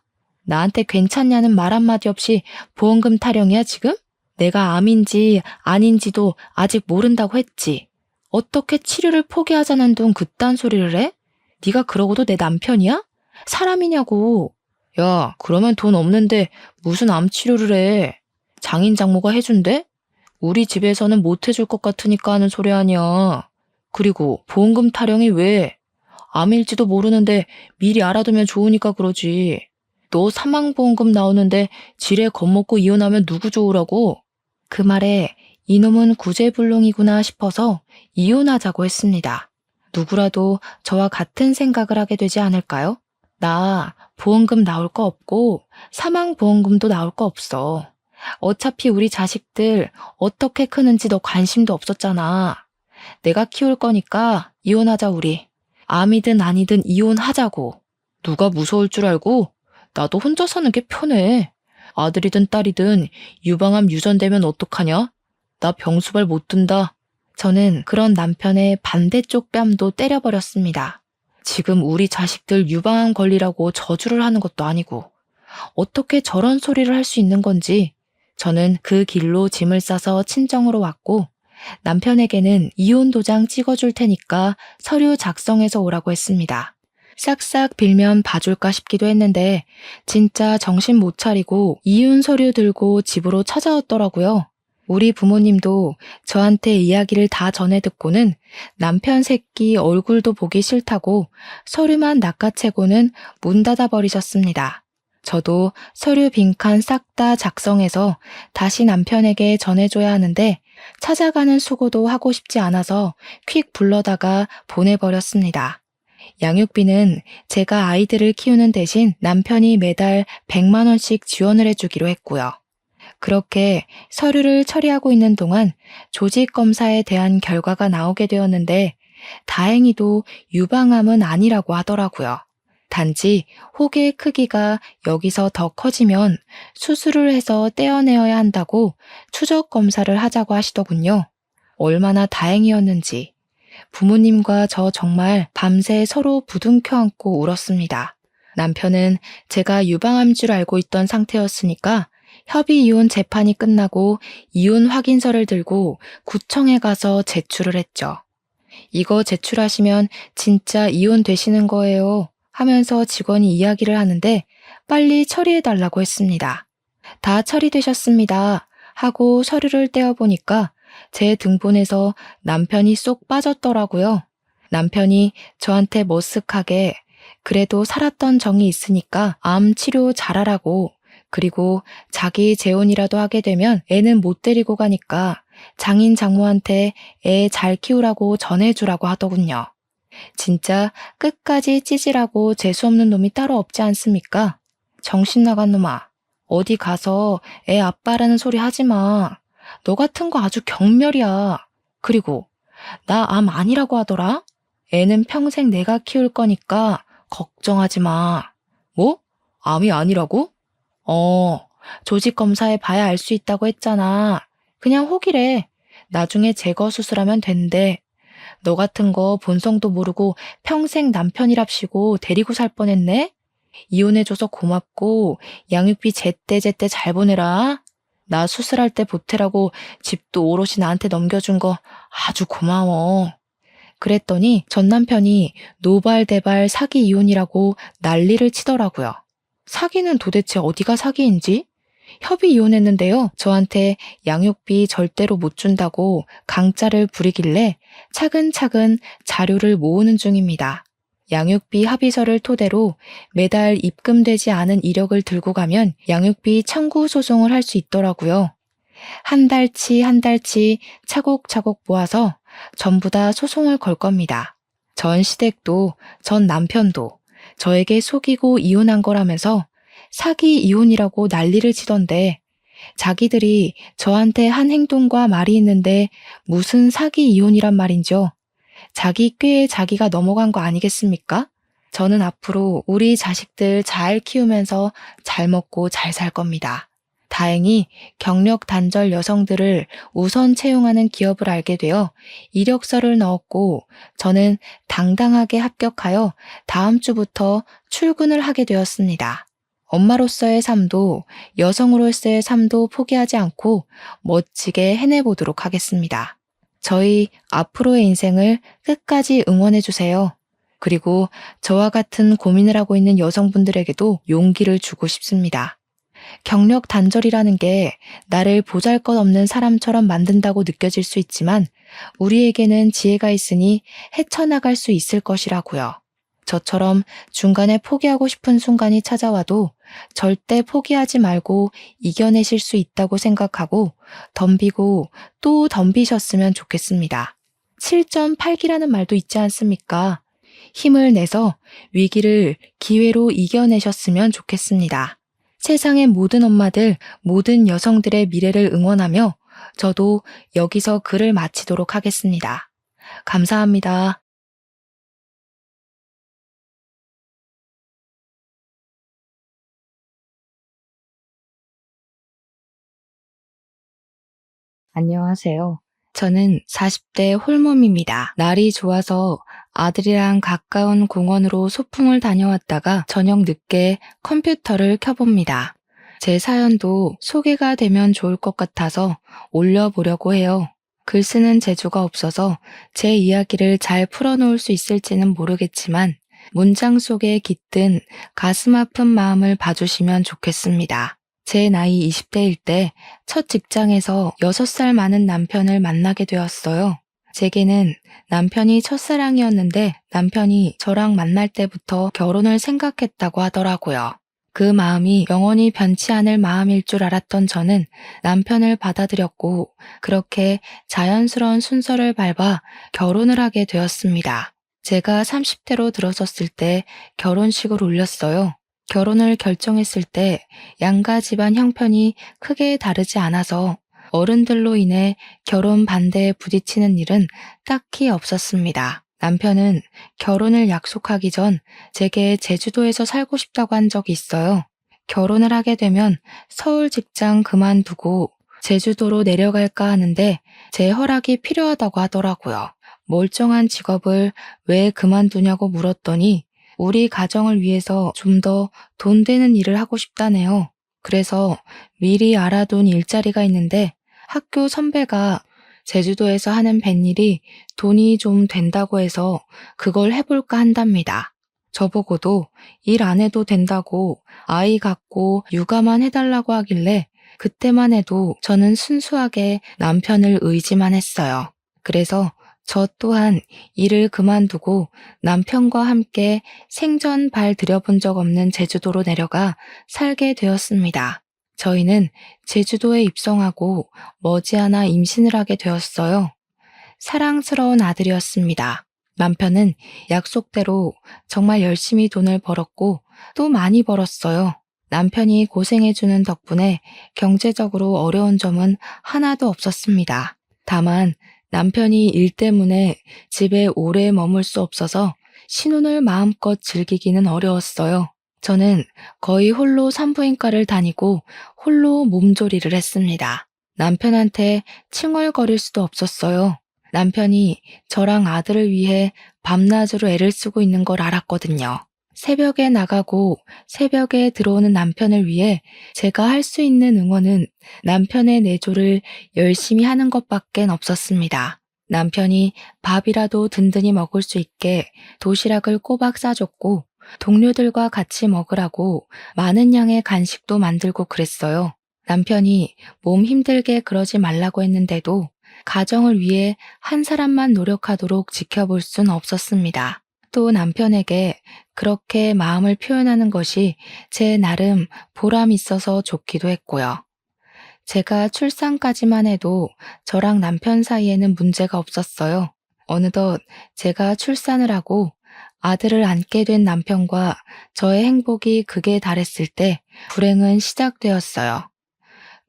나한테 괜찮냐는 말 한마디 없이 보험금 타령이야 지금? 내가 암인지 아닌지도 아직 모른다고 했지. 어떻게 치료를 포기하자는 둥 그딴 소리를 해? 네가 그러고도 내 남편이야? 사람이냐고. 야, 그러면 돈 없는데 무슨 암 치료를 해? 장인 장모가 해준대? 우리 집에서는 못 해줄 것 같으니까 하는 소리 아니야. 그리고 보험금 타령이 왜? 암일지도 모르는데 미리 알아두면 좋으니까 그러지. 너 사망보험금 나오는데 지레 겁먹고 이혼하면 누구 좋으라고? 그 말에 이놈은 구제불능이구나 싶어서 이혼하자고 했습니다. 누구라도 저와 같은 생각을 하게 되지 않을까요? 나 보험금 나올 거 없고 사망보험금도 나올 거 없어. 어차피 우리 자식들 어떻게 크는지 너 관심도 없었잖아. 내가 키울 거니까 이혼하자 우리. 암이든 아니든 이혼하자고. 누가 무서울 줄 알고? 나도 혼자 사는 게 편해. 아들이든 딸이든 유방암 유전되면 어떡하냐? 나 병수발 못 든다. 저는 그런 남편의 반대쪽 뺨도 때려버렸습니다. 지금 우리 자식들 유방암 걸리라고 저주를 하는 것도 아니고 어떻게 저런 소리를 할 수 있는 건지 저는 그 길로 짐을 싸서 친정으로 왔고 남편에게는 이혼 도장 찍어줄 테니까 서류 작성해서 오라고 했습니다. 싹싹 빌면 봐줄까 싶기도 했는데 진짜 정신 못 차리고 이혼 서류 들고 집으로 찾아왔더라고요. 우리 부모님도 저한테 이야기를 다 전해 듣고는 남편 새끼 얼굴도 보기 싫다고 서류만 낚아채고는 문 닫아 버리셨습니다. 저도 서류 빈칸 싹 다 작성해서 다시 남편에게 전해줘야 하는데 찾아가는 수고도 하고 싶지 않아서 퀵 불러다가 보내버렸습니다. 양육비는 제가 아이들을 키우는 대신 남편이 매달 100만 원씩 지원을 해주기로 했고요. 그렇게 서류를 처리하고 있는 동안 조직 검사에 대한 결과가 나오게 되었는데 다행히도 유방암은 아니라고 하더라고요. 단지 혹의 크기가 여기서 더 커지면 수술을 해서 떼어내어야 한다고 추적 검사를 하자고 하시더군요. 얼마나 다행이었는지 부모님과 저 정말 밤새 서로 부둥켜 안고 울었습니다. 남편은 제가 유방암 줄 알고 있던 상태였으니까 협의 이혼 재판이 끝나고 이혼 확인서를 들고 구청에 가서 제출을 했죠. 이거 제출하시면 진짜 이혼되시는 거예요 하면서 직원이 이야기를 하는데 빨리 처리해달라고 했습니다. 다 처리되셨습니다 하고 서류를 떼어보니까 제 등본에서 남편이 쏙 빠졌더라고요. 남편이 저한테 머쓱하게 그래도 살았던 정이 있으니까 암 치료 잘하라고, 그리고 자기 재혼이라도 하게 되면 애는 못 데리고 가니까 장인 장모한테 애 잘 키우라고 전해주라고 하더군요. 진짜 끝까지 찌질하고 재수없는 놈이 따로 없지 않습니까? 정신 나간 놈아. 어디 가서 애 아빠라는 소리 하지 마. 너 같은 거 아주 경멸이야. 그리고 나 암 아니라고 하더라? 애는 평생 내가 키울 거니까 걱정하지 마. 뭐? 암이 아니라고? 조직 검사해 봐야 알 수 있다고 했잖아. 그냥 혹이래. 나중에 제거 수술하면 된대. 너 같은 거 본성도 모르고 평생 남편이랍시고 데리고 살 뻔했네? 이혼해줘서 고맙고 양육비 제때제때 잘 보내라. 나 수술할 때 보태라고 집도 오롯이 나한테 넘겨준 거 아주 고마워. 그랬더니 전 남편이 노발대발 사기 이혼이라고 난리를 치더라고요. 사기는 도대체 어디가 사기인지? 협의 이혼했는데요. 저한테 양육비 절대로 못 준다고 강짜를 부리길래 차근차근 자료를 모으는 중입니다. 양육비 합의서를 토대로 매달 입금되지 않은 이력을 들고 가면 양육비 청구 소송을 할 수 있더라고요. 한 달치 차곡차곡 모아서 전부 다 소송을 걸 겁니다. 전 시댁도 전 남편도 저에게 속이고 이혼한 거라면서 사기 이혼이라고 난리를 치던데 자기들이 저한테 한 행동과 말이 있는데 무슨 사기 이혼이란 말인죠. 자기 꾀에 자기가 넘어간 거 아니겠습니까? 저는 앞으로 우리 자식들 잘 키우면서 잘 먹고 잘 살 겁니다. 다행히 경력 단절 여성들을 우선 채용하는 기업을 알게 되어 이력서를 넣었고 저는 당당하게 합격하여 다음 주부터 출근을 하게 되었습니다. 엄마로서의 삶도 여성으로서의 삶도 포기하지 않고 멋지게 해내보도록 하겠습니다. 저희 앞으로의 인생을 끝까지 응원해주세요. 그리고 저와 같은 고민을 하고 있는 여성분들에게도 용기를 주고 싶습니다. 경력 단절이라는 게 나를 보잘것없는 사람처럼 만든다고 느껴질 수 있지만 우리에게는 지혜가 있으니 헤쳐나갈 수 있을 것이라고요. 저처럼 중간에 포기하고 싶은 순간이 찾아와도 절대 포기하지 말고 이겨내실 수 있다고 생각하고 덤비고 또 덤비셨으면 좋겠습니다. 7.8기라는 말도 있지 않습니까? 힘을 내서 위기를 기회로 이겨내셨으면 좋겠습니다. 세상의 모든 엄마들, 모든 여성들의 미래를 응원하며 저도 여기서 글을 마치도록 하겠습니다. 감사합니다. 안녕하세요. 저는 40대 홀몸입니다. 날이 좋아서 아들이랑 가까운 공원으로 소풍을 다녀왔다가 저녁 늦게 컴퓨터를 켜봅니다. 제 사연도 소개가 되면 좋을 것 같아서 올려보려고 해요. 글 쓰는 재주가 없어서 제 이야기를 잘 풀어놓을 수 있을지는 모르겠지만 문장 속에 깃든 가슴 아픈 마음을 봐주시면 좋겠습니다. 제 나이 20대일 때 첫 직장에서 6살 많은 남편을 만나게 되었어요. 제게는 남편이 첫사랑이었는데 남편이 저랑 만날 때부터 결혼을 생각했다고 하더라고요. 그 마음이 영원히 변치 않을 마음일 줄 알았던 저는 남편을 받아들였고 그렇게 자연스러운 순서를 밟아 결혼을 하게 되었습니다. 제가 30대로 들어섰을 때 결혼식을 올렸어요. 결혼을 결정했을 때 양가 집안 형편이 크게 다르지 않아서 어른들로 인해 결혼 반대에 부딪히는 일은 딱히 없었습니다. 남편은 결혼을 약속하기 전 제게 제주도에서 살고 싶다고 한 적이 있어요. 결혼을 하게 되면 서울 직장 그만두고 제주도로 내려갈까 하는데 제 허락이 필요하다고 하더라고요. 멀쩡한 직업을 왜 그만두냐고 물었더니 우리 가정을 위해서 좀 더 돈 되는 일을 하고 싶다네요. 그래서 미리 알아둔 일자리가 있는데 학교 선배가 제주도에서 하는 뱃일이 돈이 좀 된다고 해서 그걸 해볼까 한답니다. 저보고도 일 안 해도 된다고 아이 갖고 육아만 해달라고 하길래 그때만 해도 저는 순수하게 남편을 의지만 했어요. 그래서 저 또한 일을 그만두고 남편과 함께 생전 발 들여본 적 없는 제주도로 내려가 살게 되었습니다. 저희는 제주도에 입성하고 머지않아 임신을 하게 되었어요. 사랑스러운 아들이었습니다. 남편은 약속대로 정말 열심히 돈을 벌었고 또 많이 벌었어요. 남편이 고생해주는 덕분에 경제적으로 어려운 점은 하나도 없었습니다. 다만 남편이 일 때문에 집에 오래 머물 수 없어서 신혼을 마음껏 즐기기는 어려웠어요. 저는 거의 홀로 산부인과를 다니고 홀로 몸조리를 했습니다. 남편한테 칭얼거릴 수도 없었어요. 남편이 저랑 아들을 위해 밤낮으로 애를 쓰고 있는 걸 알았거든요. 새벽에 나가고 새벽에 들어오는 남편을 위해 제가 할 수 있는 응원은 남편의 내조를 열심히 하는 것밖엔 없었습니다. 남편이 밥이라도 든든히 먹을 수 있게 도시락을 꼬박 싸줬고 동료들과 같이 먹으라고 많은 양의 간식도 만들고 그랬어요. 남편이 몸 힘들게 그러지 말라고 했는데도 가정을 위해 한 사람만 노력하도록 지켜볼 순 없었습니다. 또 남편에게 그렇게 마음을 표현하는 것이 제 나름 보람 있어서 좋기도 했고요. 제가 출산까지만 해도 저랑 남편 사이에는 문제가 없었어요. 어느덧 제가 출산을 하고 아들을 안게 된 남편과 저의 행복이 극에 달했을 때 불행은 시작되었어요.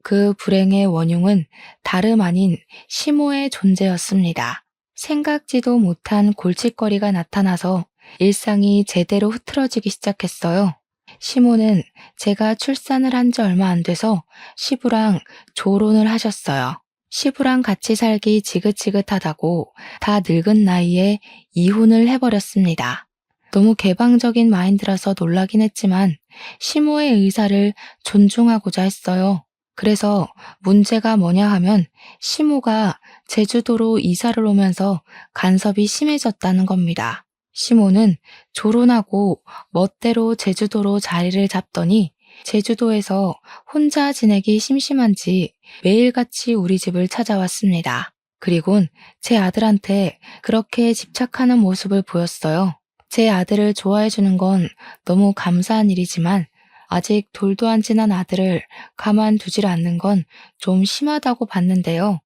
그 불행의 원흉은 다름 아닌 시모의 존재였습니다. 생각지도 못한 골칫거리가 나타나서 일상이 제대로 흐트러지기 시작했어요. 시모는 제가 출산을 한 지 얼마 안 돼서 시부랑 조론을 하셨어요. 시부랑 같이 살기 지긋지긋하다고 다 늙은 나이에 이혼을 해버렸습니다. 너무 개방적인 마인드라서 놀라긴 했지만 시모의 의사를 존중하고자 했어요. 그래서 문제가 뭐냐 하면 시모가 제주도로 이사를 오면서 간섭이 심해졌다는 겁니다. 시모는 조론하고 멋대로 제주도로 자리를 잡더니 제주도에서 혼자 지내기 심심한지 매일같이 우리 집을 찾아왔습니다. 그리곤 제 아들한테 그렇게 집착하는 모습을 보였어요. 제 아들을 좋아해주는 건 너무 감사한 일이지만 아직 돌도 안 지난 아들을 가만두질 않는 건 좀 심하다고 봤는데요.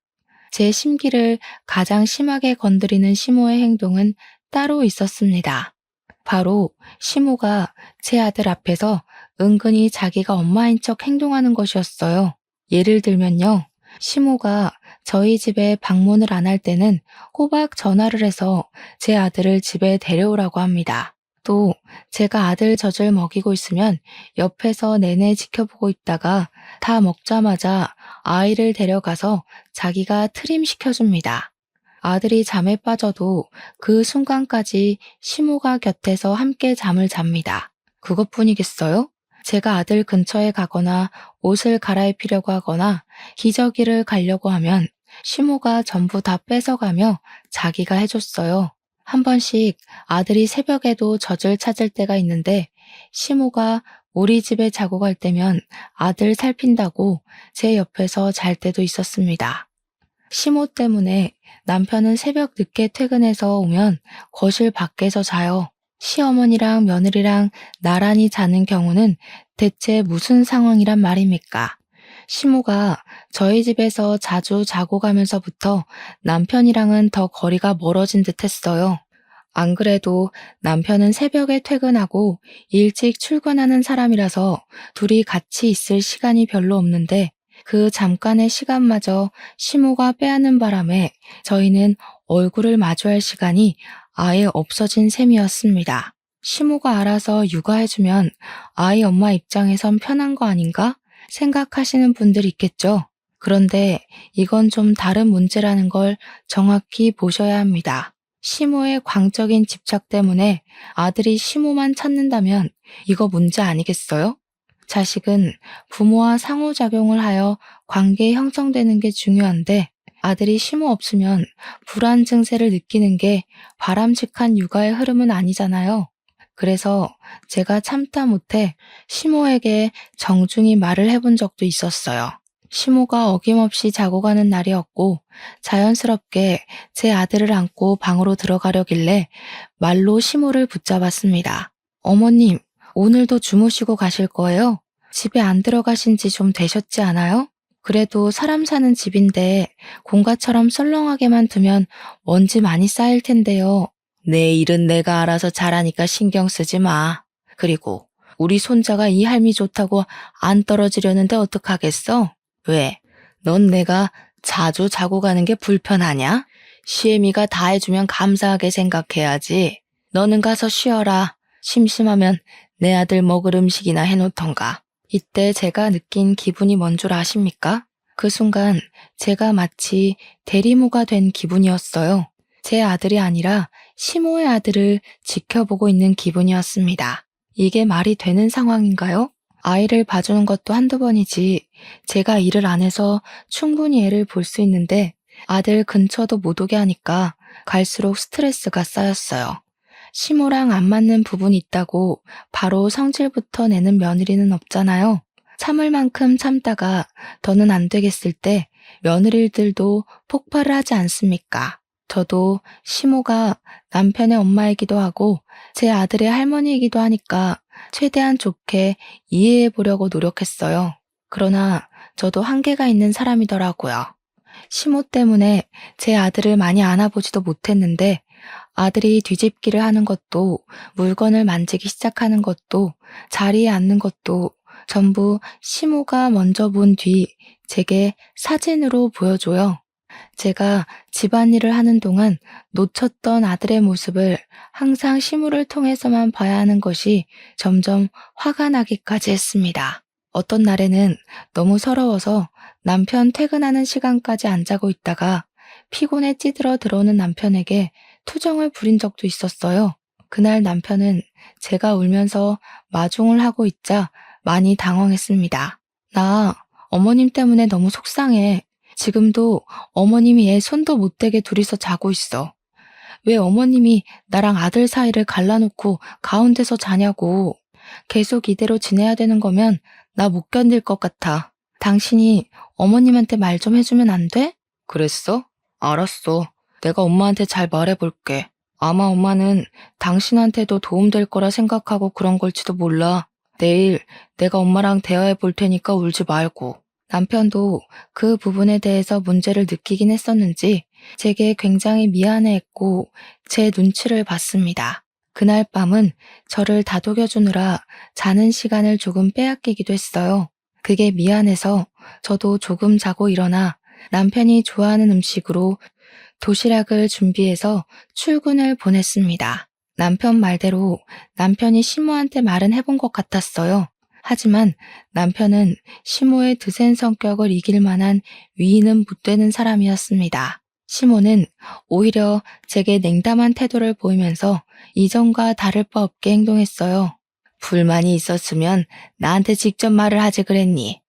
제 심기를 가장 심하게 건드리는 시모의 행동은 따로 있었습니다. 바로 시모가 제 아들 앞에서 은근히 자기가 엄마인 척 행동하는 것이었어요. 예를 들면요. 시모가 저희 집에 방문을 안 할 때는 꼬박 전화를 해서 제 아들을 집에 데려오라고 합니다. 또 제가 아들 젖을 먹이고 있으면 옆에서 내내 지켜보고 있다가 다 먹자마자 아이를 데려가서 자기가 트림시켜줍니다. 아들이 잠에 빠져도 그 순간까지 시모가 곁에서 함께 잠을 잡니다. 그것뿐이겠어요? 제가 아들 근처에 가거나 옷을 갈아입히려고 하거나 기저귀를 가려고 하면 시모가 전부 다 뺏어가며 자기가 해줬어요. 한 번씩 아들이 새벽에도 젖을 찾을 때가 있는데 시모가 우리 집에 자고 갈 때면 아들 살핀다고 제 옆에서 잘 때도 있었습니다. 시모 때문에 남편은 새벽 늦게 퇴근해서 오면 거실 밖에서 자요. 시어머니랑 며느리랑 나란히 자는 경우는 대체 무슨 상황이란 말입니까? 시모가 저희 집에서 자주 자고 가면서부터 남편이랑은 더 거리가 멀어진 듯 했어요. 안 그래도 남편은 새벽에 퇴근하고 일찍 출근하는 사람이라서 둘이 같이 있을 시간이 별로 없는데 그 잠깐의 시간마저 시모가 빼앗는 바람에 저희는 얼굴을 마주할 시간이 아예 없어진 셈이었습니다. 시모가 알아서 육아해주면 아이 엄마 입장에선 편한 거 아닌가 생각하시는 분들 있겠죠. 그런데 이건 좀 다른 문제라는 걸 정확히 보셔야 합니다. 시모의 광적인 집착 때문에 아들이 시모만 찾는다면 이거 문제 아니겠어요? 자식은 부모와 상호작용을 하여 관계 형성되는 게 중요한데 아들이 시모 없으면 불안 증세를 느끼는 게 바람직한 육아의 흐름은 아니잖아요. 그래서 제가 참다 못해 시모에게 정중히 말을 해본 적도 있었어요. 시모가 어김없이 자고 가는 날이었고 자연스럽게 제 아들을 안고 방으로 들어가려길래 말로 시모를 붙잡았습니다. 어머님, 오늘도 주무시고 가실 거예요? 집에 안 들어가신 지 좀 되셨지 않아요? 그래도 사람 사는 집인데 공가처럼 썰렁하게만 두면 먼지 많이 쌓일 텐데요. 내 일은 내가 알아서 잘하니까 신경 쓰지 마. 그리고 우리 손자가 이 할미 좋다고 안 떨어지려는데 어떡하겠어? 왜? 넌 내가 자주 자고 가는 게 불편하냐? 시애미가 다 해주면 감사하게 생각해야지. 너는 가서 쉬어라. 심심하면 내 아들 먹을 음식이나 해놓던가. 이때 제가 느낀 기분이 뭔 줄 아십니까? 그 순간 제가 마치 대리모가 된 기분이었어요. 제 아들이 아니라 시모의 아들을 지켜보고 있는 기분이었습니다. 이게 말이 되는 상황인가요? 아이를 봐주는 것도 한두 번이지 제가 일을 안 해서 충분히 애를 볼 수 있는데 아들 근처도 못 오게 하니까 갈수록 스트레스가 쌓였어요. 시모랑 안 맞는 부분이 있다고 바로 성질부터 내는 며느리는 없잖아요. 참을 만큼 참다가 더는 안 되겠을 때 며느리들도 폭발을 하지 않습니까? 저도 시모가 남편의 엄마이기도 하고 제 아들의 할머니이기도 하니까 최대한 좋게 이해해 보려고 노력했어요. 그러나 저도 한계가 있는 사람이더라고요. 시모 때문에 제 아들을 많이 안아보지도 못했는데 아들이 뒤집기를 하는 것도 물건을 만지기 시작하는 것도 자리에 앉는 것도 전부 시모가 먼저 본 뒤 제게 사진으로 보여줘요. 제가 집안일을 하는 동안 놓쳤던 아들의 모습을 항상 시모를 통해서만 봐야 하는 것이 점점 화가 나기까지 했습니다. 어떤 날에는 너무 서러워서 남편 퇴근하는 시간까지 안 자고 있다가 피곤에 찌들어 들어오는 남편에게 투정을 부린 적도 있었어요. 그날 남편은 제가 울면서 마중을 하고 있자 많이 당황했습니다. 나 어머님 때문에 너무 속상해. 지금도 어머님이 애 손도 못 대게 둘이서 자고 있어. 왜 어머님이 나랑 아들 사이를 갈라놓고 가운데서 자냐고. 계속 이대로 지내야 되는 거면 나 못 견딜 것 같아. 당신이 어머님한테 말 좀 해주면 안 돼? 그랬어? 알았어. 내가 엄마한테 잘 말해볼게. 아마 엄마는 당신한테도 도움될 거라 생각하고 그런 걸지도 몰라. 내일 내가 엄마랑 대화해 볼 테니까 울지 말고. 남편도 그 부분에 대해서 문제를 느끼긴 했었는지 제게 굉장히 미안해했고 제 눈치를 봤습니다. 그날 밤은 저를 다독여주느라 자는 시간을 조금 빼앗기기도 했어요. 그게 미안해서 저도 조금 자고 일어나 남편이 좋아하는 음식으로 도시락을 준비해서 출근을 보냈습니다. 남편 말대로 남편이 시모한테 말은 해본 것 같았어요. 하지만 남편은 시모의 드센 성격을 이길 만한 위인은 못 되는 사람이었습니다. 시모는 오히려 제게 냉담한 태도를 보이면서 이전과 다를 바 없게 행동했어요. 불만이 있었으면 나한테 직접 말을 하지 그랬니?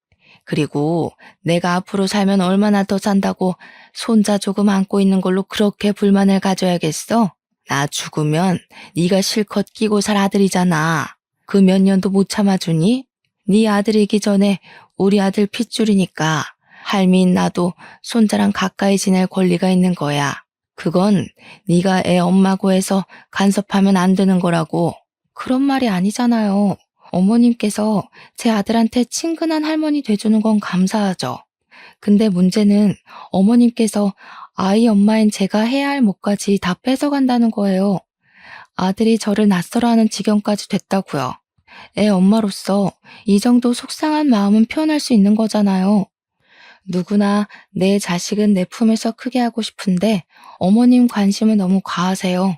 그리고 내가 앞으로 살면 얼마나 더 산다고 손자 조금 안고 있는 걸로 그렇게 불만을 가져야겠어? 나 죽으면 네가 실컷 끼고 살 아들이잖아. 그 몇 년도 못 참아주니? 네 아들이기 전에 우리 아들 핏줄이니까 할미인 나도 손자랑 가까이 지낼 권리가 있는 거야. 그건 네가 애 엄마고 해서 간섭하면 안 되는 거라고. 그런 말이 아니잖아요. 어머님께서 제 아들한테 친근한 할머니 돼주는 건 감사하죠. 근데 문제는 어머님께서 아이 엄마인 제가 해야 할 몫까지 다 뺏어간다는 거예요. 아들이 저를 낯설어하는 지경까지 됐다고요. 애 엄마로서 이 정도 속상한 마음은 표현할 수 있는 거잖아요. 누구나 내 자식은 내 품에서 크게 하고 싶은데 어머님 관심은 너무 과하세요.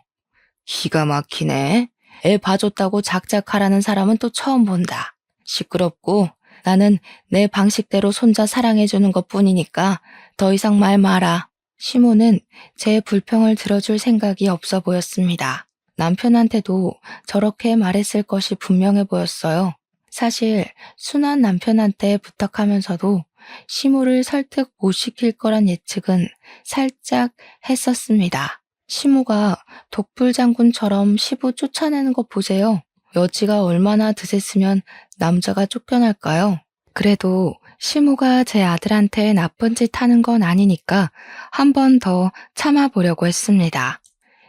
기가 막히네. 애 봐줬다고 작작하라는 사람은 또 처음 본다. 시끄럽고 나는 내 방식대로 손자 사랑해주는 것뿐이니까 더 이상 말 마라. 시모는 제 불평을 들어줄 생각이 없어 보였습니다. 남편한테도 저렇게 말했을 것이 분명해 보였어요. 사실 순한 남편한테 부탁하면서도 시모를 설득 못 시킬 거란 예측은 살짝 했었습니다. 시모가 독불장군처럼 시부 쫓아내는 거 보세요. 여지가 얼마나 드셌으면 남자가 쫓겨날까요? 그래도 시모가 제 아들한테 나쁜 짓 하는 건 아니니까 한 번 더 참아보려고 했습니다.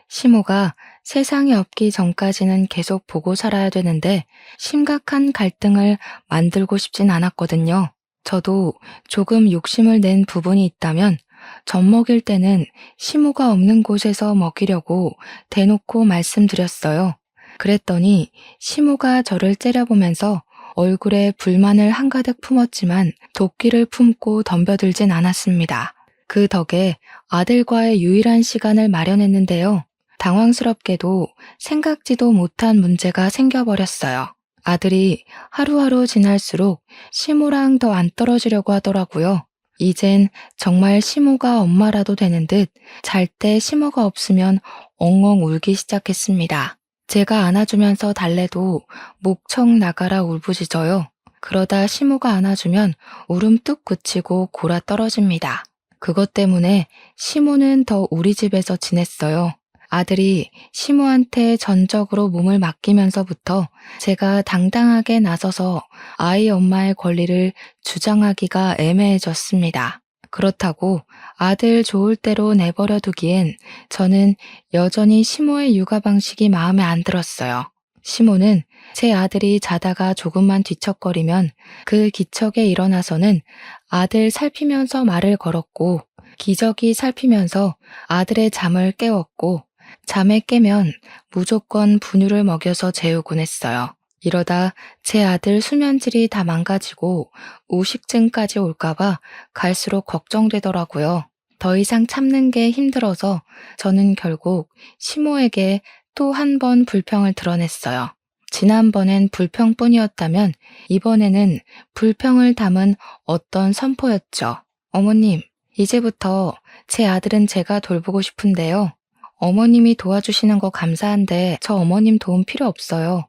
시모가 세상이 없기 전까지는 계속 보고 살아야 되는데 심각한 갈등을 만들고 싶진 않았거든요. 저도 조금 욕심을 낸 부분이 있다면 젖 먹일 때는 시모가 없는 곳에서 먹이려고 대놓고 말씀드렸어요. 그랬더니 시모가 저를 째려보면서 얼굴에 불만을 한가득 품었지만 도끼를 품고 덤벼들진 않았습니다. 그 덕에 아들과의 유일한 시간을 마련했는데요. 당황스럽게도 생각지도 못한 문제가 생겨버렸어요. 아들이 하루하루 지날수록 시모랑 더 안 떨어지려고 하더라고요. 이젠 정말 시모가 엄마라도 되는 듯 잘 때 시모가 없으면 엉엉 울기 시작했습니다. 제가 안아주면서 달래도 목청 나가라 울부짖어요. 그러다 시모가 안아주면 울음 뚝 그치고 골아 떨어집니다. 그것 때문에 시모는 더 우리 집에서 지냈어요. 아들이 시모한테 전적으로 몸을 맡기면서부터 제가 당당하게 나서서 아이 엄마의 권리를 주장하기가 애매해졌습니다. 그렇다고 아들 좋을 대로 내버려 두기엔 저는 여전히 시모의 육아 방식이 마음에 안 들었어요. 시모는 제 아들이 자다가 조금만 뒤척거리면 그 기척에 일어나서는 아들 살피면서 말을 걸었고 기저귀 살피면서 아들의 잠을 깨웠고 잠에 깨면 무조건 분유를 먹여서 재우곤 했어요. 이러다 제 아들 수면질이 다 망가지고 우식증까지 올까봐 갈수록 걱정되더라고요. 더 이상 참는 게 힘들어서 저는 결국 시모에게 또 한 번 불평을 드러냈어요. 지난번엔 불평뿐이었다면 이번에는 불평을 담은 어떤 선포였죠. 어머님, 이제부터 제 아들은 제가 돌보고 싶은데요. 어머님이 도와주시는 거 감사한데 저 어머님 도움 필요 없어요.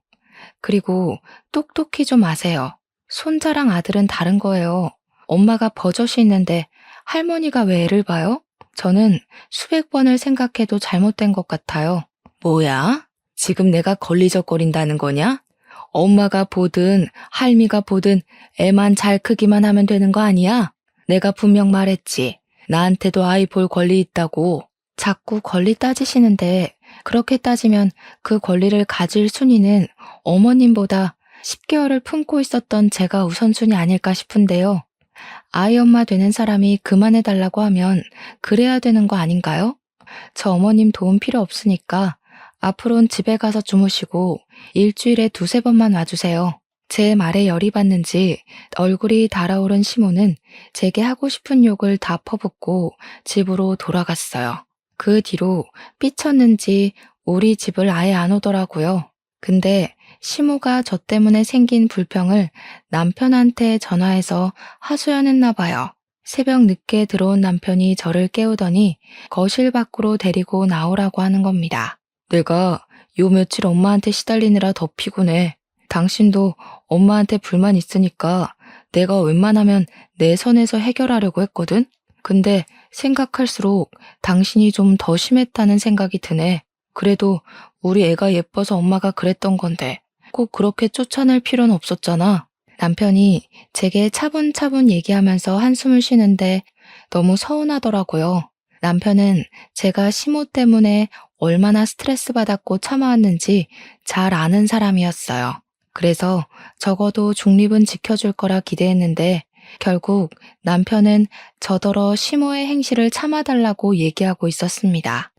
그리고 똑똑히 좀 아세요. 손자랑 아들은 다른 거예요. 엄마가 버젓이 있는데 할머니가 왜 애를 봐요? 저는 수백 번을 생각해도 잘못된 것 같아요. 뭐야? 지금 내가 걸리적거린다는 거냐? 엄마가 보든 할미가 보든 애만 잘 크기만 하면 되는 거 아니야? 내가 분명 말했지. 나한테도 아이 볼 권리 있다고. 자꾸 권리 따지시는데 그렇게 따지면 그 권리를 가질 순위는 어머님보다 10개월을 품고 있었던 제가 우선순위 아닐까 싶은데요. 아이 엄마 되는 사람이 그만해달라고 하면 그래야 되는 거 아닌가요? 저 어머님 도움 필요 없으니까 앞으로는 집에 가서 주무시고 일주일에 두세 번만 와주세요. 제 말에 열이 받는지 얼굴이 달아오른 시모는 제게 하고 싶은 욕을 다 퍼붓고 집으로 돌아갔어요. 그 뒤로 삐쳤는지 우리 집을 아예 안 오더라고요. 근데 시모가 저 때문에 생긴 불평을 남편한테 전화해서 하소연했나 봐요. 새벽 늦게 들어온 남편이 저를 깨우더니 거실 밖으로 데리고 나오라고 하는 겁니다. 내가 요 며칠 엄마한테 시달리느라 더 피곤해. 당신도 엄마한테 불만 있으니까 내가 웬만하면 내 선에서 해결하려고 했거든? 근데 생각할수록 당신이 좀 더 심했다는 생각이 드네. 그래도 우리 애가 예뻐서 엄마가 그랬던 건데 꼭 그렇게 쫓아낼 필요는 없었잖아. 남편이 제게 차분차분 얘기하면서 한숨을 쉬는데 너무 서운하더라고요. 남편은 제가 시모 때문에 얼마나 스트레스 받았고 참아왔는지 잘 아는 사람이었어요. 그래서 적어도 중립은 지켜줄 거라 기대했는데 결국 남편은 저더러 시모의 행실을 참아달라고 얘기하고 있었습니다.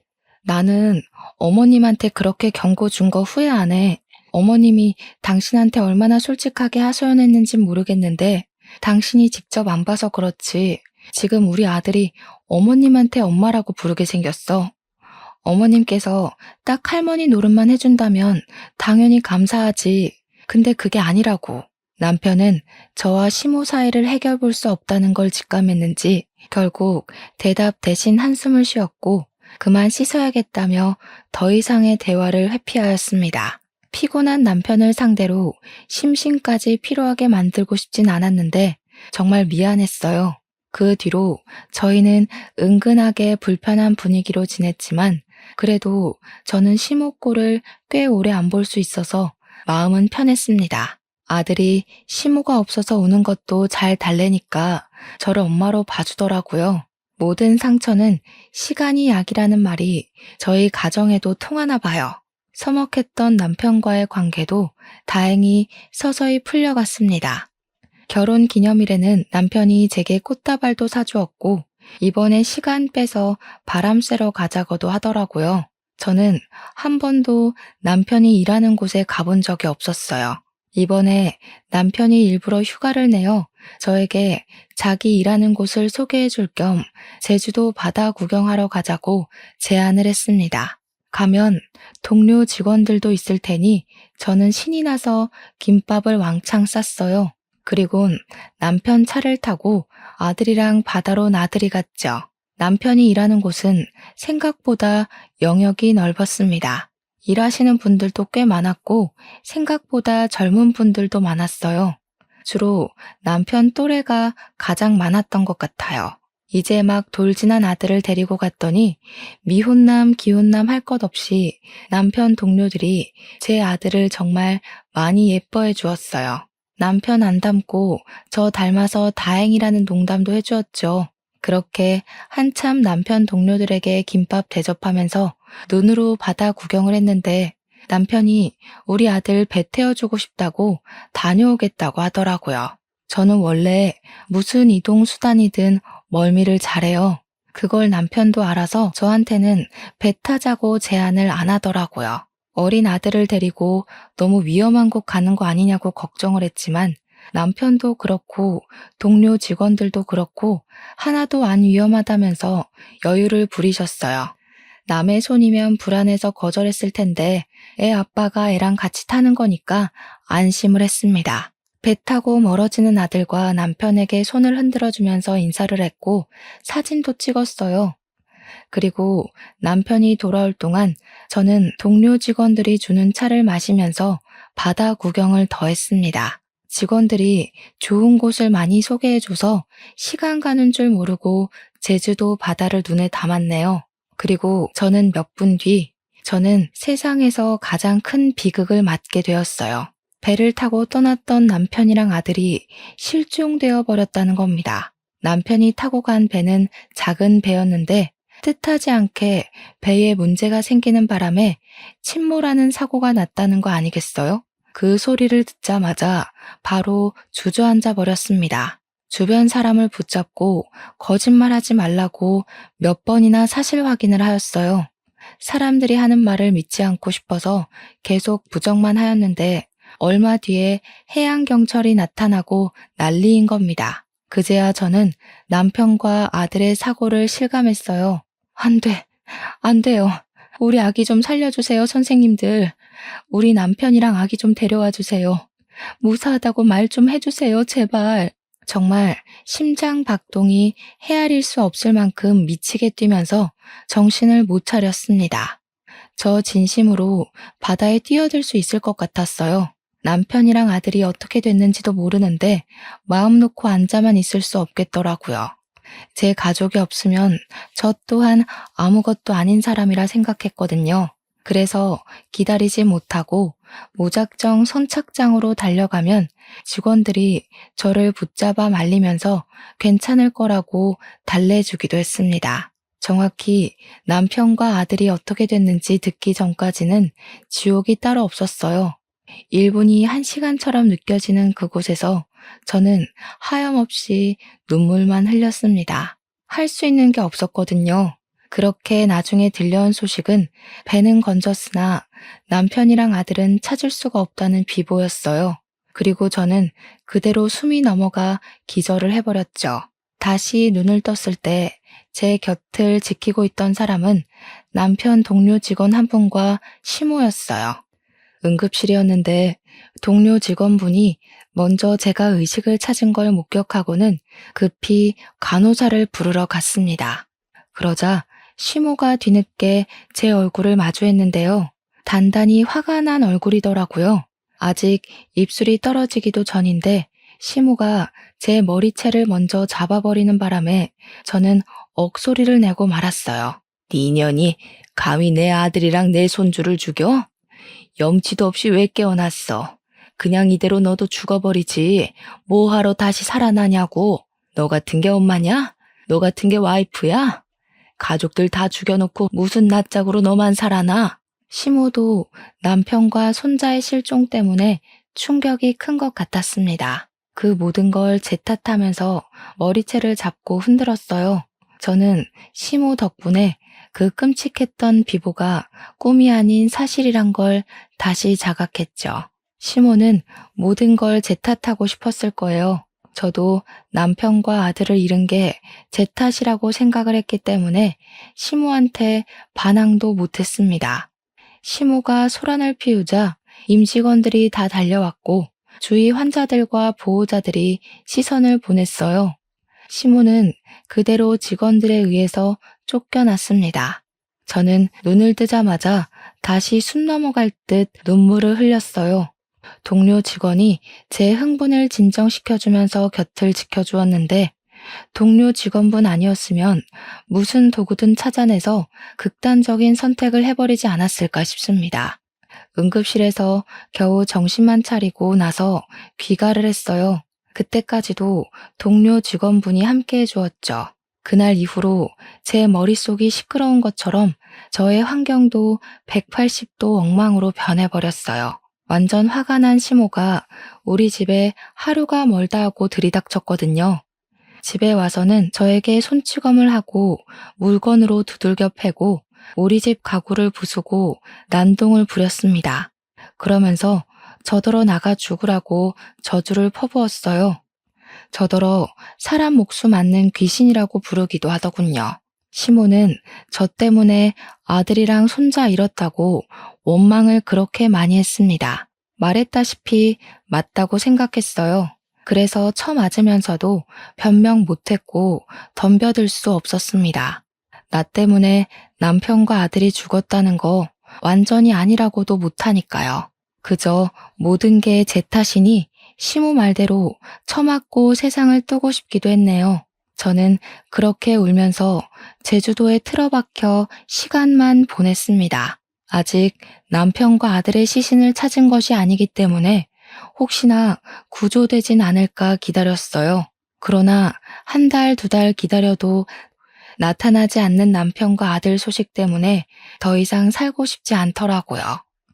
나는 어머님한테 그렇게 경고 준 거 후회 안 해. 어머님이 당신한테 얼마나 솔직하게 하소연했는진 모르겠는데 당신이 직접 안 봐서 그렇지. 지금 우리 아들이 어머님한테 엄마라고 부르게 생겼어. 어머님께서 딱 할머니 노릇만 해준다면 당연히 감사하지. 근데 그게 아니라고. 남편은 저와 시모 사이를 해결 볼 수 없다는 걸 직감했는지 결국 대답 대신 한숨을 쉬었고 그만 씻어야겠다며 더 이상의 대화를 회피하였습니다. 피곤한 남편을 상대로 심신까지 피로하게 만들고 싶진 않았는데 정말 미안했어요. 그 뒤로 저희는 은근하게 불편한 분위기로 지냈지만 그래도 저는 시모꼴을 꽤 오래 안 볼 수 있어서 마음은 편했습니다. 아들이 시모가 없어서 우는 것도 잘 달래니까 저를 엄마로 봐주더라고요. 모든 상처는 시간이 약이라는 말이 저희 가정에도 통하나 봐요. 서먹했던 남편과의 관계도 다행히 서서히 풀려갔습니다. 결혼 기념일에는 남편이 제게 꽃다발도 사주었고 이번에 시간 빼서 바람 쐬러 가자고도 하더라고요. 저는 한 번도 남편이 일하는 곳에 가본 적이 없었어요. 이번에 남편이 일부러 휴가를 내어 저에게 자기 일하는 곳을 소개해 줄 겸 제주도 바다 구경하러 가자고 제안을 했습니다. 가면 동료 직원들도 있을 테니 저는 신이 나서 김밥을 왕창 쌌어요. 그리곤 남편 차를 타고 아들이랑 바다로 나들이 갔죠. 남편이 일하는 곳은 생각보다 영역이 넓었습니다. 일하시는 분들도 꽤 많았고 생각보다 젊은 분들도 많았어요. 주로 남편 또래가 가장 많았던 것 같아요. 이제 막 돌진한 아들을 데리고 갔더니 미혼남, 기혼남 할 것 없이 남편 동료들이 제 아들을 정말 많이 예뻐해 주었어요. 남편 안 닮고 저 닮아서 다행이라는 농담도 해주었죠. 그렇게 한참 남편 동료들에게 김밥 대접하면서 눈으로 바다 구경을 했는데 남편이 우리 아들 배 태워주고 싶다고 다녀오겠다고 하더라고요. 저는 원래 무슨 이동 수단이든 멀미를 잘해요. 그걸 남편도 알아서 저한테는 배 타자고 제안을 안 하더라고요. 어린 아들을 데리고 너무 위험한 곳 가는 거 아니냐고 걱정을 했지만 남편도 그렇고 동료 직원들도 그렇고 하나도 안 위험하다면서 여유를 부리셨어요. 남의 손이면 불안해서 거절했을 텐데 애 아빠가 애랑 같이 타는 거니까 안심을 했습니다. 배 타고 멀어지는 아들과 남편에게 손을 흔들어주면서 인사를 했고 사진도 찍었어요. 그리고 남편이 돌아올 동안 저는 동료 직원들이 주는 차를 마시면서 바다 구경을 더 했습니다. 직원들이 좋은 곳을 많이 소개해줘서 시간 가는 줄 모르고 제주도 바다를 눈에 담았네요. 그리고 저는 몇 분 뒤, 저는 세상에서 가장 큰 비극을 맞게 되었어요. 배를 타고 떠났던 남편이랑 아들이 실종되어 버렸다는 겁니다. 남편이 타고 간 배는 작은 배였는데 뜻하지 않게 배에 문제가 생기는 바람에 침몰하는 사고가 났다는 거 아니겠어요? 그 소리를 듣자마자 바로 주저앉아 버렸습니다. 주변 사람을 붙잡고 거짓말하지 말라고 몇 번이나 사실 확인을 하였어요. 사람들이 하는 말을 믿지 않고 싶어서 계속 부정만 하였는데 얼마 뒤에 해양경찰이 나타나고 난리인 겁니다. 그제야 저는 남편과 아들의 사고를 실감했어요. 안 돼요. 우리 아기 좀 살려주세요, 선생님들. 우리 남편이랑 아기 좀 데려와 주세요. 무사하다고 말 좀 해주세요, 제발. 정말 심장 박동이 헤아릴 수 없을 만큼 미치게 뛰면서 정신을 못 차렸습니다. 저 진심으로 바다에 뛰어들 수 있을 것 같았어요. 남편이랑 아들이 어떻게 됐는지도 모르는데 마음 놓고 앉아만 있을 수 없겠더라고요. 제 가족이 없으면 저 또한 아무것도 아닌 사람이라 생각했거든요. 그래서 기다리지 못하고 무작정 선착장으로 달려가면 직원들이 저를 붙잡아 말리면서 괜찮을 거라고 달래주기도 했습니다. 정확히 남편과 아들이 어떻게 됐는지 듣기 전까지는 지옥이 따로 없었어요. 1분이 1시간처럼 느껴지는 그곳에서 저는 하염없이 눈물만 흘렸습니다. 할 수 있는 게 없었거든요. 그렇게 나중에 들려온 소식은 배는 건졌으나 남편이랑 아들은 찾을 수가 없다는 비보였어요. 그리고 저는 그대로 숨이 넘어가 기절을 해버렸죠. 다시 눈을 떴을 때 제 곁을 지키고 있던 사람은 남편 동료 직원 한 분과 시모였어요. 응급실이었는데 동료 직원분이 먼저 제가 의식을 찾은 걸 목격하고는 급히 간호사를 부르러 갔습니다. 그러자 시모가 뒤늦게 제 얼굴을 마주했는데요. 단단히 화가 난 얼굴이더라고요. 아직 입술이 떨어지기도 전인데 시모가 제 머리채를 먼저 잡아버리는 바람에 저는 억소리를 내고 말았어요. 네 년이 감히 내 아들이랑 내 손주를 죽여? 염치도 없이 왜 깨어났어? 그냥 이대로 너도 죽어버리지. 뭐하러 다시 살아나냐고. 너 같은 게 엄마냐? 너 같은 게 와이프야? 가족들 다 죽여놓고 무슨 낯짝으로 너만 살아나? 시모도 남편과 손자의 실종 때문에 충격이 큰 것 같았습니다. 그 모든 걸 제 탓하면서 머리채를 잡고 흔들었어요. 저는 시모 덕분에 그 끔찍했던 비보가 꿈이 아닌 사실이란 걸 다시 자각했죠. 시모는 모든 걸 제 탓하고 싶었을 거예요. 저도 남편과 아들을 잃은 게 제 탓이라고 생각을 했기 때문에 시모한테 반항도 못했습니다. 시모가 소란을 피우자 임직원들이 다 달려왔고 주위 환자들과 보호자들이 시선을 보냈어요. 시모는 그대로 직원들에 의해서 쫓겨났습니다. 저는 눈을 뜨자마자 다시 숨 넘어갈 듯 눈물을 흘렸어요. 동료 직원이 제 흥분을 진정시켜주면서 곁을 지켜주었는데 동료 직원분 아니었으면 무슨 도구든 찾아내서 극단적인 선택을 해버리지 않았을까 싶습니다. 응급실에서 겨우 정신만 차리고 나서 귀가를 했어요. 그때까지도 동료 직원분이 함께 해주었죠. 그날 이후로 제 머릿속이 시끄러운 것처럼 저의 환경도 180도 엉망으로 변해버렸어요. 완전 화가 난 시모가 우리 집에 하루가 멀다 하고 들이닥쳤거든요. 집에 와서는 저에게 손찌검을 하고 물건으로 두들겨 패고 우리 집 가구를 부수고 난동을 부렸습니다. 그러면서 저더러 나가 죽으라고 저주를 퍼부었어요. 저더러 사람 목숨 앗는 귀신이라고 부르기도 하더군요. 시모는 저 때문에 아들이랑 손자 잃었다고 원망을 그렇게 많이 했습니다. 말했다시피 맞다고 생각했어요. 그래서 처맞으면서도 변명 못했고 덤벼들 수 없었습니다. 나 때문에 남편과 아들이 죽었다는 거 완전히 아니라고도 못하니까요. 그저 모든 게 제 탓이니 시모 말대로 처맞고 세상을 뜨고 싶기도 했네요. 저는 그렇게 울면서 제주도에 틀어박혀 시간만 보냈습니다. 아직 남편과 아들의 시신을 찾은 것이 아니기 때문에 혹시나 구조되진 않을까 기다렸어요. 그러나 한 달, 두 달 기다려도 나타나지 않는 남편과 아들 소식 때문에 더 이상 살고 싶지 않더라고요.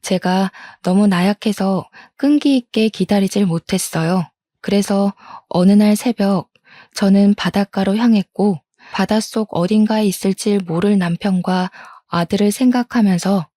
제가 너무 나약해서 끈기 있게 기다리질 못했어요. 그래서 어느 날 새벽 저는 바닷가로 향했고 바닷속 어딘가에 있을지 모를 남편과 아들을 생각하면서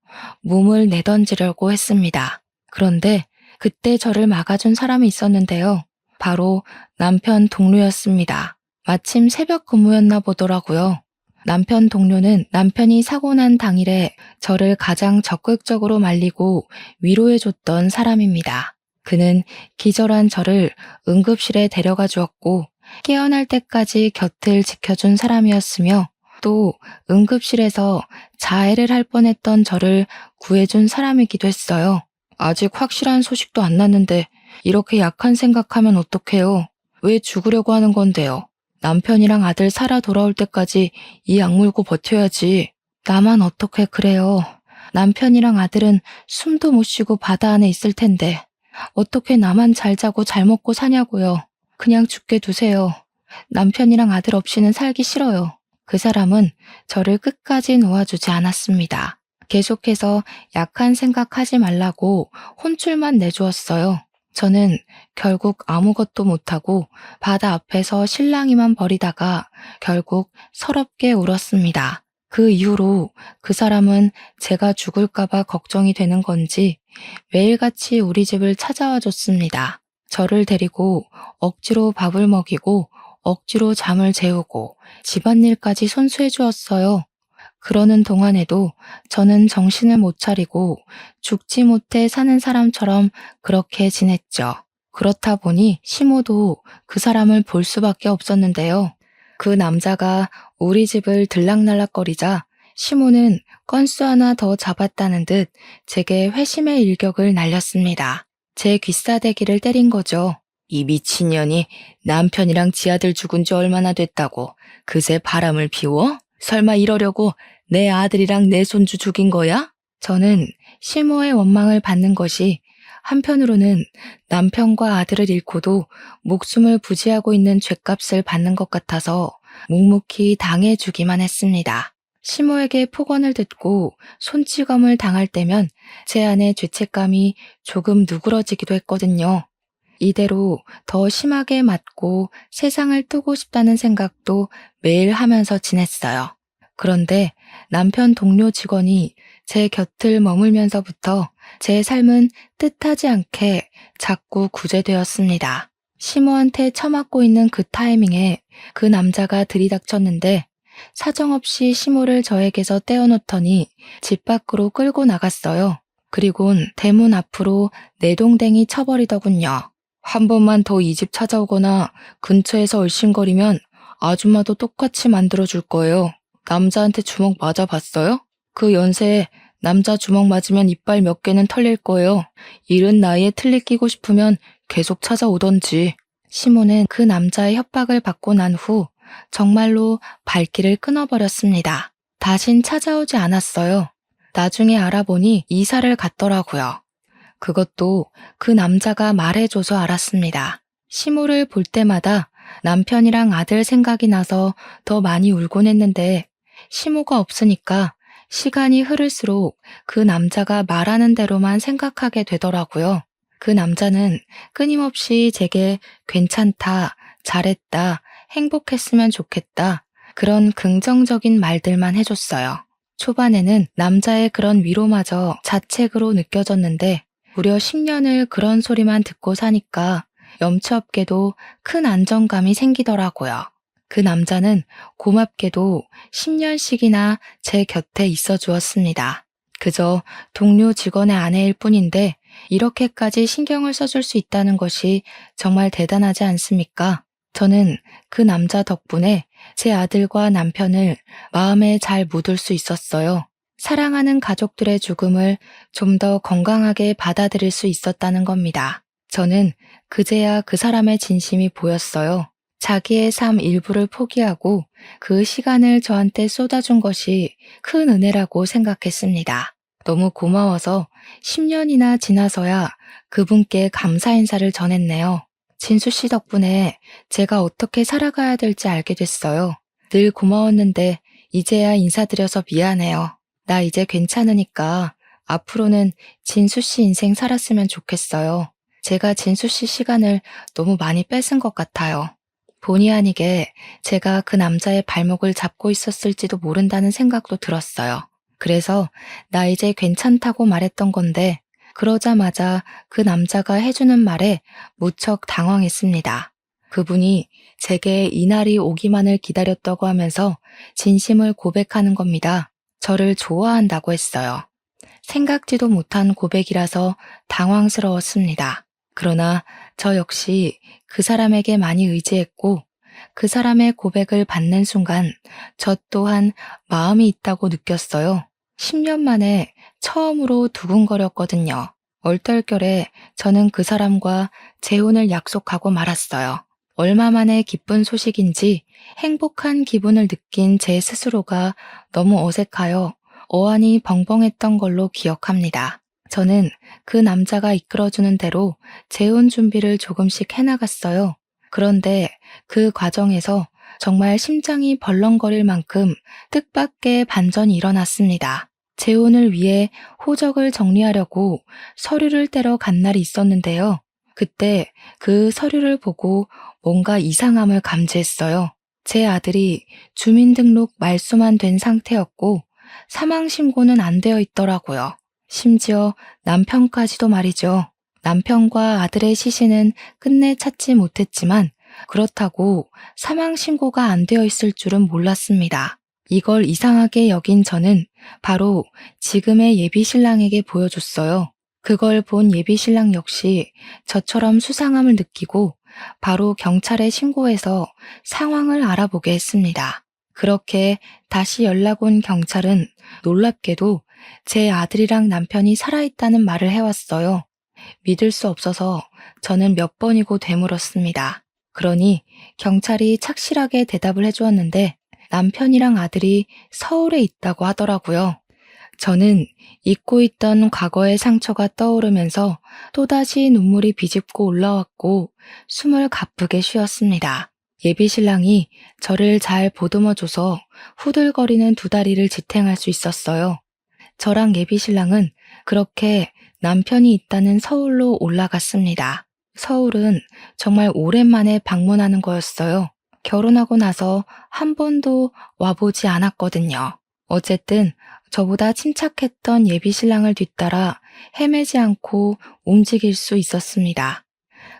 몸을 내던지려고 했습니다. 그런데 그때 저를 막아준 사람이 있었는데요. 바로 남편 동료였습니다. 마침 새벽 근무였나 보더라고요. 남편 동료는 남편이 사고 난 당일에 저를 가장 적극적으로 말리고 위로해줬던 사람입니다. 그는 기절한 저를 응급실에 데려가 주었고 깨어날 때까지 곁을 지켜준 사람이었으며 또 응급실에서 자해를 할 뻔했던 저를 구해준 사람이기도 했어요. 아직 확실한 소식도 안 났는데 이렇게 약한 생각하면 어떡해요? 왜 죽으려고 하는 건데요? 남편이랑 아들 살아 돌아올 때까지 이 악물고 버텨야지. 나만 어떻게 그래요? 남편이랑 아들은 숨도 못 쉬고 바다 안에 있을 텐데 어떻게 나만 잘 자고 잘 먹고 사냐고요. 그냥 죽게 두세요. 남편이랑 아들 없이는 살기 싫어요. 그 사람은 저를 끝까지 놓아주지 않았습니다. 계속해서 약한 생각하지 말라고 혼쭐만 내주었어요. 저는 결국 아무것도 못하고 바다 앞에서 실랑이만 버리다가 결국 서럽게 울었습니다. 그 이후로 그 사람은 제가 죽을까봐 걱정이 되는 건지 매일같이 우리 집을 찾아와 줬습니다. 저를 데리고 억지로 밥을 먹이고 억지로 잠을 재우고 집안일까지 손수해 주었어요. 그러는 동안에도 저는 정신을 못 차리고 죽지 못해 사는 사람처럼 그렇게 지냈죠. 그렇다 보니 시모도 그 사람을 볼 수밖에 없었는데요. 그 남자가 우리 집을 들락날락거리자 시모는 건수 하나 더 잡았다는 듯 제게 회심의 일격을 날렸습니다. 제 귀싸대기를 때린 거죠. 이 미친년이 남편이랑 지 아들 죽은 지 얼마나 됐다고 그새 바람을 피워? 설마 이러려고 내 아들이랑 내 손주 죽인 거야? 저는 시모의 원망을 받는 것이 한편으로는 남편과 아들을 잃고도 목숨을 부지하고 있는 죗값을 받는 것 같아서 묵묵히 당해주기만 했습니다. 시모에게 폭언을 듣고 손찌검을 당할 때면 제 안의 죄책감이 조금 누그러지기도 했거든요. 이대로 더 심하게 맞고 세상을 뜨고 싶다는 생각도 매일 하면서 지냈어요. 그런데 남편 동료 직원이 제 곁을 머물면서부터 제 삶은 뜻하지 않게 자꾸 구제되었습니다. 시모한테 처맞고 있는 그 타이밍에 그 남자가 들이닥쳤는데 사정없이 시모를 저에게서 떼어놓더니 집 밖으로 끌고 나갔어요. 그리곤 대문 앞으로 내동댕이 쳐버리더군요. 한 번만 더 이 집 찾아오거나 근처에서 얼씬거리면 아줌마도 똑같이 만들어줄 거예요. 남자한테 주먹 맞아봤어요? 그 연세에 남자 주먹 맞으면 이빨 몇 개는 털릴 거예요. 이른 나이에 틀니 끼고 싶으면 계속 찾아오던지. 시모는 그 남자의 협박을 받고 난 후 정말로 발길을 끊어버렸습니다. 다신 찾아오지 않았어요. 나중에 알아보니 이사를 갔더라고요. 그것도 그 남자가 말해줘서 알았습니다. 시모를 볼 때마다 남편이랑 아들 생각이 나서 더 많이 울곤 했는데 시모가 없으니까 시간이 흐를수록 그 남자가 말하는 대로만 생각하게 되더라고요. 그 남자는 끊임없이 제게 괜찮다, 잘했다, 행복했으면 좋겠다 그런 긍정적인 말들만 해줬어요. 초반에는 남자의 그런 위로마저 자책으로 느껴졌는데 무려 10년을 그런 소리만 듣고 사니까 염치 없게도 큰 안정감이 생기더라고요. 그 남자는 고맙게도 10년씩이나 제 곁에 있어 주었습니다. 그저 동료 직원의 아내일 뿐인데 이렇게까지 신경을 써줄 수 있다는 것이 정말 대단하지 않습니까? 저는 그 남자 덕분에 제 아들과 남편을 마음에 잘 묻을 수 있었어요. 사랑하는 가족들의 죽음을 좀 더 건강하게 받아들일 수 있었다는 겁니다. 저는 그제야 그 사람의 진심이 보였어요. 자기의 삶 일부를 포기하고 그 시간을 저한테 쏟아준 것이 큰 은혜라고 생각했습니다. 너무 고마워서 10년이나 지나서야 그분께 감사 인사를 전했네요. 진수 씨 덕분에 제가 어떻게 살아가야 될지 알게 됐어요. 늘 고마웠는데 이제야 인사드려서 미안해요. 나 이제 괜찮으니까 앞으로는 진수 씨 인생 살았으면 좋겠어요. 제가 진수 씨 시간을 너무 많이 뺏은 것 같아요. 본의 아니게 제가 그 남자의 발목을 잡고 있었을지도 모른다는 생각도 들었어요. 그래서 나 이제 괜찮다고 말했던 건데 그러자마자 그 남자가 해주는 말에 무척 당황했습니다. 그분이 제게 이날이 오기만을 기다렸다고 하면서 진심을 고백하는 겁니다. 저를 좋아한다고 했어요. 생각지도 못한 고백이라서 당황스러웠습니다. 그러나 저 역시 그 사람에게 많이 의지했고 그 사람의 고백을 받는 순간 저 또한 마음이 있다고 느꼈어요. 10년 만에 처음으로 두근거렸거든요. 얼떨결에 저는 그 사람과 재혼을 약속하고 말았어요. 얼마 만에 기쁜 소식인지 행복한 기분을 느낀 제 스스로가 너무 어색하여 어안이 벙벙했던 걸로 기억합니다. 저는 그 남자가 이끌어주는 대로 재혼 준비를 조금씩 해나갔어요. 그런데 그 과정에서 정말 심장이 벌렁거릴 만큼 뜻밖의 반전이 일어났습니다. 재혼을 위해 호적을 정리하려고 서류를 떼러 간 날이 있었는데요. 그때 그 서류를 보고 뭔가 이상함을 감지했어요. 제 아들이 주민등록 말소만 된 상태였고 사망신고는 안 되어 있더라고요. 심지어 남편까지도 말이죠. 남편과 아들의 시신은 끝내 찾지 못했지만 그렇다고 사망신고가 안 되어 있을 줄은 몰랐습니다. 이걸 이상하게 여긴 저는 바로 지금의 예비신랑에게 보여줬어요. 그걸 본 예비신랑 역시 저처럼 수상함을 느끼고 바로 경찰에 신고해서 상황을 알아보게 했습니다. 그렇게 다시 연락 온 경찰은 놀랍게도 제 아들이랑 남편이 살아있다는 말을 해왔어요. 믿을 수 없어서 저는 몇 번이고 되물었습니다. 그러니 경찰이 착실하게 대답을 해주었는데 남편이랑 아들이 서울에 있다고 하더라고요. 저는 잊고 있던 과거의 상처가 떠오르면서 또다시 눈물이 비집고 올라왔고 숨을 가쁘게 쉬었습니다. 예비신랑이 저를 잘 보듬어줘서 후들거리는 두 다리를 지탱할 수 있었어요. 저랑 예비신랑은 그렇게 남편이 있다는 서울로 올라갔습니다. 서울은 정말 오랜만에 방문하는 거였어요. 결혼하고 나서 한 번도 와보지 않았거든요. 어쨌든 저보다 침착했던 예비신랑을 뒤따라 헤매지 않고 움직일 수 있었습니다.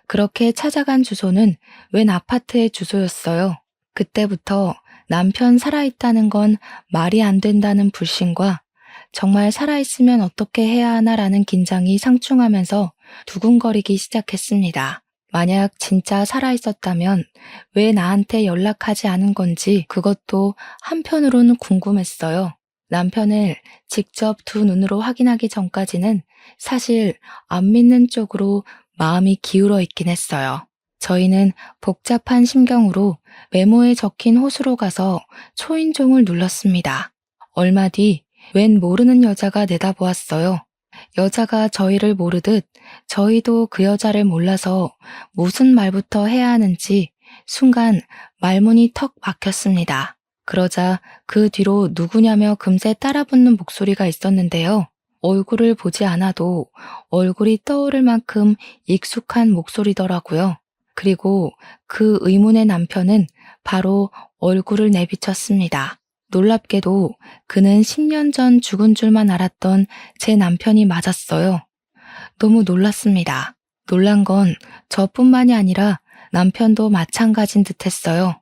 그렇게 찾아간 주소는 웬 아파트의 주소였어요. 그때부터 남편 살아있다는 건 말이 안 된다는 불신과 정말 살아있으면 어떻게 해야 하나라는 긴장이 상충하면서 두근거리기 시작했습니다. 만약 진짜 살아있었다면 왜 나한테 연락하지 않은 건지 그것도 한편으로는 궁금했어요. 남편을 직접 두 눈으로 확인하기 전까지는 사실 안 믿는 쪽으로 마음이 기울어 있긴 했어요. 저희는 복잡한 심경으로 메모에 적힌 호수로 가서 초인종을 눌렀습니다. 얼마 뒤 웬 모르는 여자가 내다보았어요. 여자가 저희를 모르듯 저희도 그 여자를 몰라서 무슨 말부터 해야 하는지 순간 말문이 턱 막혔습니다. 그러자 그 뒤로 누구냐며 금세 따라붙는 목소리가 있었는데요. 얼굴을 보지 않아도 얼굴이 떠오를 만큼 익숙한 목소리더라고요. 그리고 그 의문의 남편은 바로 얼굴을 내비쳤습니다. 놀랍게도 그는 10년 전 죽은 줄만 알았던 제 남편이 맞았어요. 너무 놀랐습니다. 놀란 건 저뿐만이 아니라 남편도 마찬가지인 듯 했어요.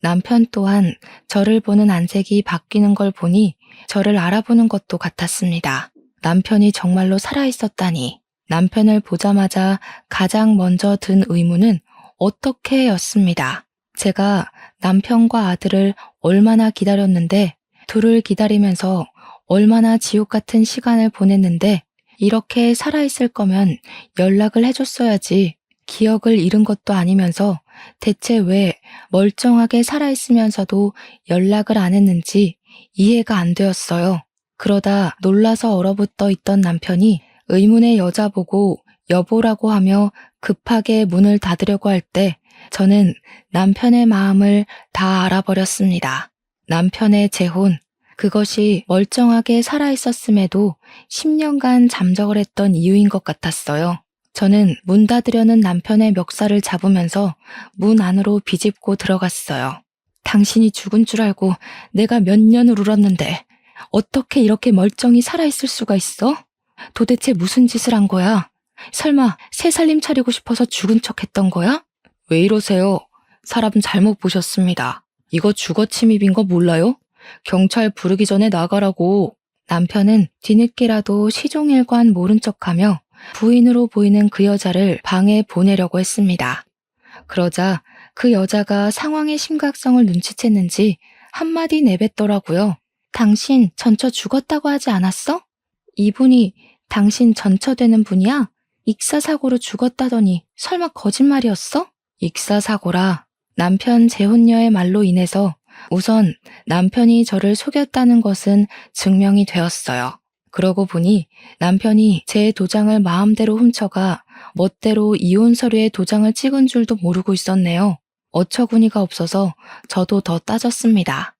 남편 또한 저를 보는 안색이 바뀌는 걸 보니 저를 알아보는 것도 같았습니다. 남편이 정말로 살아있었다니. 남편을 보자마자 가장 먼저 든 의문은 어떻게 였습니다. 제가 남편과 아들을 얼마나 기다렸는데, 둘을 기다리면서 얼마나 지옥 같은 시간을 보냈는데, 이렇게 살아있을 거면 연락을 해줬어야지. 기억을 잃은 것도 아니면서 대체 왜 멀쩡하게 살아있으면서도 연락을 안 했는지 이해가 안 되었어요. 그러다 놀라서 얼어붙어 있던 남편이 의문의 여자 보고 여보라고 하며 급하게 문을 닫으려고 할 때 저는 남편의 마음을 다 알아버렸습니다. 남편의 재혼, 그것이 멀쩡하게 살아있었음에도 10년간 잠적을 했던 이유인 것 같았어요. 저는 문 닫으려는 남편의 멱살을 잡으면서 문 안으로 비집고 들어갔어요. 당신이 죽은 줄 알고 내가 몇 년을 울었는데 어떻게 이렇게 멀쩡히 살아있을 수가 있어? 도대체 무슨 짓을 한 거야? 설마 새 살림 차리고 싶어서 죽은 척 했던 거야? 왜 이러세요? 사람 잘못 보셨습니다. 이거 주거 침입인 거 몰라요? 경찰 부르기 전에 나가라고. 남편은 뒤늦게라도 시종일관 모른 척하며 부인으로 보이는 그 여자를 방에 보내려고 했습니다. 그러자 그 여자가 상황의 심각성을 눈치챘는지 한마디 내뱉더라고요. 당신 전처 죽었다고 하지 않았어? 이분이 당신 전처되는 분이야? 익사사고로 죽었다더니 설마 거짓말이었어? 익사사고라. 남편 재혼녀의 말로 인해서 우선 남편이 저를 속였다는 것은 증명이 되었어요. 그러고 보니 남편이 제 도장을 마음대로 훔쳐가 멋대로 이혼 서류에 도장을 찍은 줄도 모르고 있었네요. 어처구니가 없어서 저도 더 따졌습니다.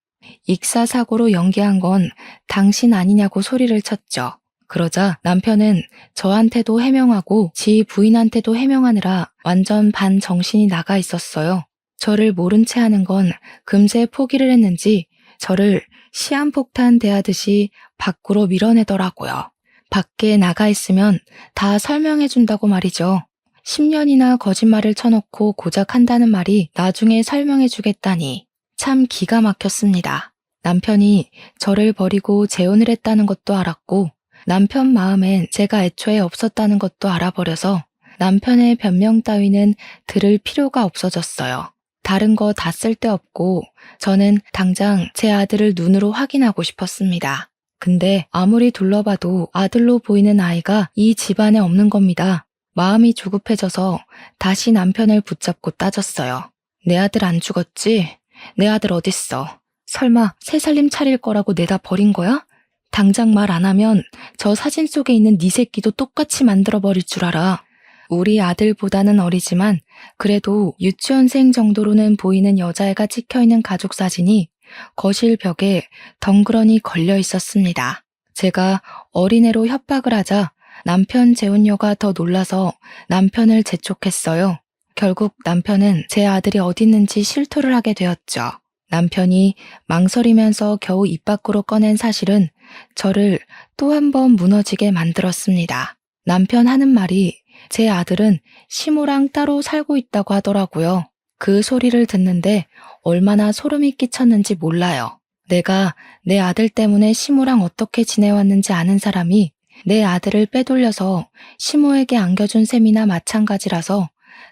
익사사고로 연기한 건 당신 아니냐고 소리를 쳤죠. 그러자 남편은 저한테도 해명하고 지 부인한테도 해명하느라 완전 반정신이 나가 있었어요. 저를 모른 채 하는 건 금세 포기를 했는지 저를 시한폭탄 대하듯이 밖으로 밀어내더라고요. 밖에 나가 있으면 다 설명해 준다고 말이죠. 10년이나 거짓말을 쳐놓고 고작 한다는 말이 나중에 설명해 주겠다니 참 기가 막혔습니다. 남편이 저를 버리고 재혼을 했다는 것도 알았고 남편 마음엔 제가 애초에 없었다는 것도 알아버려서 남편의 변명 따위는 들을 필요가 없어졌어요. 다른 거 다 쓸데없고 저는 당장 제 아들을 눈으로 확인하고 싶었습니다. 근데 아무리 둘러봐도 아들로 보이는 아이가 이 집안에 없는 겁니다. 마음이 조급해져서 다시 남편을 붙잡고 따졌어요. 내 아들 안 죽었지? 내 아들 어딨어? 설마 새 살림 차릴 거라고 내다 버린 거야? 당장 말 안 하면 저 사진 속에 있는 네 새끼도 똑같이 만들어버릴 줄 알아. 우리 아들보다는 어리지만 그래도 유치원생 정도로는 보이는 여자애가 찍혀있는 가족 사진이 거실 벽에 덩그러니 걸려 있었습니다. 제가 어린애로 협박을 하자 남편 재혼녀가 더 놀라서 남편을 재촉했어요. 결국 남편은 제 아들이 어디 있는지 실토를 하게 되었죠. 남편이 망설이면서 겨우 입 밖으로 꺼낸 사실은 저를 또 한 번 무너지게 만들었습니다. 남편 하는 말이 제 아들은 시모랑 따로 살고 있다고 하더라고요. 그 소리를 듣는데 얼마나 소름이 끼쳤는지 몰라요. 내가 내 아들 때문에 시모랑 어떻게 지내왔는지 아는 사람이 내 아들을 빼돌려서 시모에게 안겨준 셈이나 마찬가지라서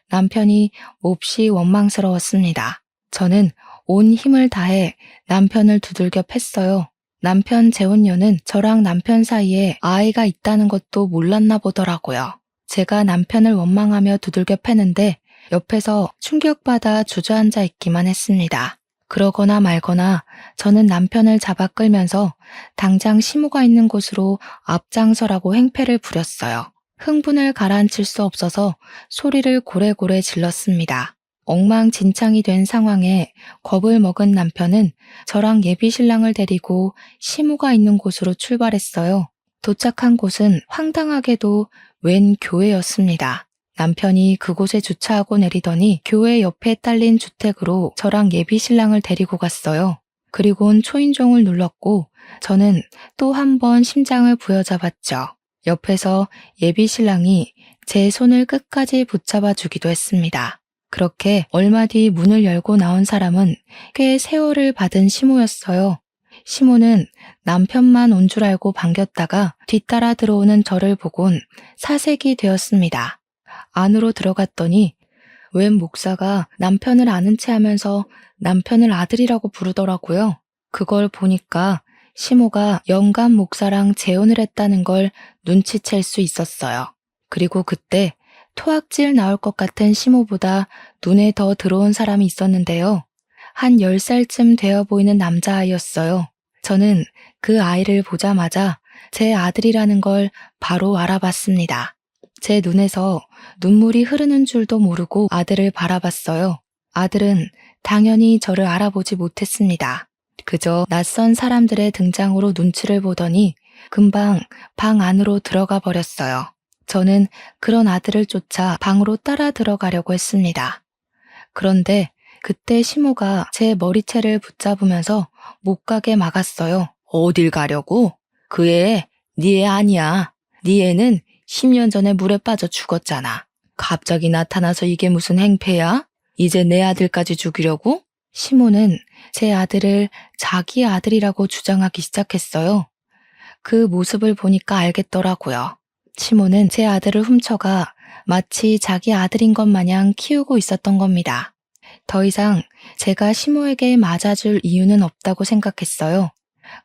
남편이 몹시 원망스러웠습니다. 저는 온 힘을 다해 남편을 두들겨 팼어요. 남편 재혼녀는 저랑 남편 사이에 아이가 있다는 것도 몰랐나 보더라고요. 제가 남편을 원망하며 두들겨 패는데 옆에서 충격받아 주저앉아 있기만 했습니다. 그러거나 말거나 저는 남편을 잡아 끌면서 당장 시모가 있는 곳으로 앞장서라고 행패를 부렸어요. 흥분을 가라앉힐 수 없어서 소리를 고래고래 질렀습니다. 엉망진창이 된 상황에 겁을 먹은 남편은 저랑 예비신랑을 데리고 시모가 있는 곳으로 출발했어요. 도착한 곳은 황당하게도 웬 교회였습니다. 남편이 그곳에 주차하고 내리더니 교회 옆에 딸린 주택으로 저랑 예비신랑을 데리고 갔어요. 그리곤 초인종을 눌렀고 저는 또 한 번 심장을 부여잡았죠. 옆에서 예비신랑이 제 손을 끝까지 붙잡아 주기도 했습니다. 그렇게 얼마 뒤 문을 열고 나온 사람은 꽤 세월을 받은 시모였어요. 시모는 남편만 온 줄 알고 반겼다가 뒤따라 들어오는 저를 보곤 사색이 되었습니다. 안으로 들어갔더니 웬 목사가 남편을 아는 체 하면서 남편을 아들이라고 부르더라고요. 그걸 보니까 시모가 영감 목사랑 재혼을 했다는 걸 눈치챌 수 있었어요. 그리고 그때 토악질 나올 것 같은 시모보다 눈에 더 들어온 사람이 있었는데요. 한 10살쯤 되어 보이는 남자아이였어요. 저는 그 아이를 보자마자 제 아들이라는 걸 바로 알아봤습니다. 제 눈에서 눈물이 흐르는 줄도 모르고 아들을 바라봤어요. 아들은 당연히 저를 알아보지 못했습니다. 그저 낯선 사람들의 등장으로 눈치를 보더니 금방 방 안으로 들어가 버렸어요. 저는 그런 아들을 쫓아 방으로 따라 들어가려고 했습니다. 그런데 그때 시모가 제 머리채를 붙잡으면서 못 가게 막았어요. 어딜 가려고? 그 애, 네 애 아니야. 네 애는 10년 전에 물에 빠져 죽었잖아. 갑자기 나타나서 이게 무슨 행패야? 이제 내 아들까지 죽이려고? 시모는 제 아들을 자기 아들이라고 주장하기 시작했어요. 그 모습을 보니까 알겠더라고요. 시모는 제 아들을 훔쳐가 마치 자기 아들인 것 마냥 키우고 있었던 겁니다. 더 이상 제가 시모에게 맞아줄 이유는 없다고 생각했어요.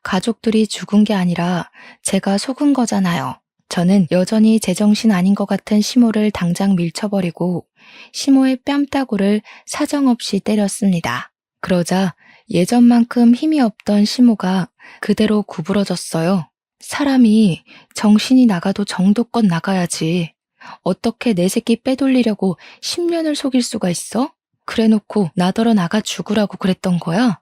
가족들이 죽은 게 아니라 제가 속은 거잖아요. 저는 여전히 제정신 아닌 것 같은 시모를 당장 밀쳐버리고 시모의 뺨따구를 사정없이 때렸습니다. 그러자 예전만큼 힘이 없던 시모가 그대로 구부러졌어요. 사람이 정신이 나가도 정도껏 나가야지. 어떻게 내 새끼 빼돌리려고 10년을 속일 수가 있어? 그래놓고 나더러 나가 죽으라고 그랬던 거야?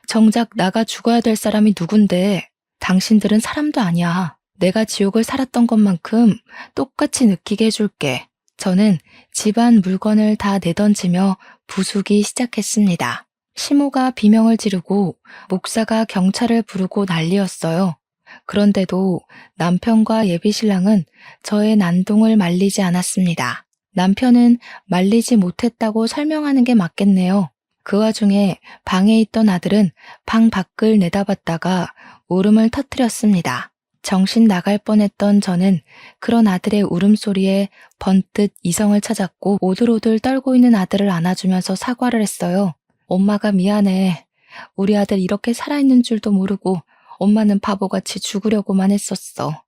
정작 나가 죽어야 될 사람이 누군데 당신들은 사람도 아니야. 내가 지옥을 살았던 것만큼 똑같이 느끼게 해줄게. 저는 집안 물건을 다 내던지며 부수기 시작했습니다. 시모가 비명을 지르고 목사가 경찰을 부르고 난리였어요. 그런데도 남편과 예비신랑은 저의 난동을 말리지 않았습니다. 남편은 말리지 못했다고 설명하는 게 맞겠네요. 그 와중에 방에 있던 아들은 방 밖을 내다봤다가 울음을 터뜨렸습니다. 정신 나갈 뻔했던 저는 그런 아들의 울음소리에 번뜩 이성을 찾았고 오들오들 떨고 있는 아들을 안아주면서 사과를 했어요. 엄마가 미안해. 우리 아들 이렇게 살아있는 줄도 모르고 엄마는 바보같이 죽으려고만 했었어.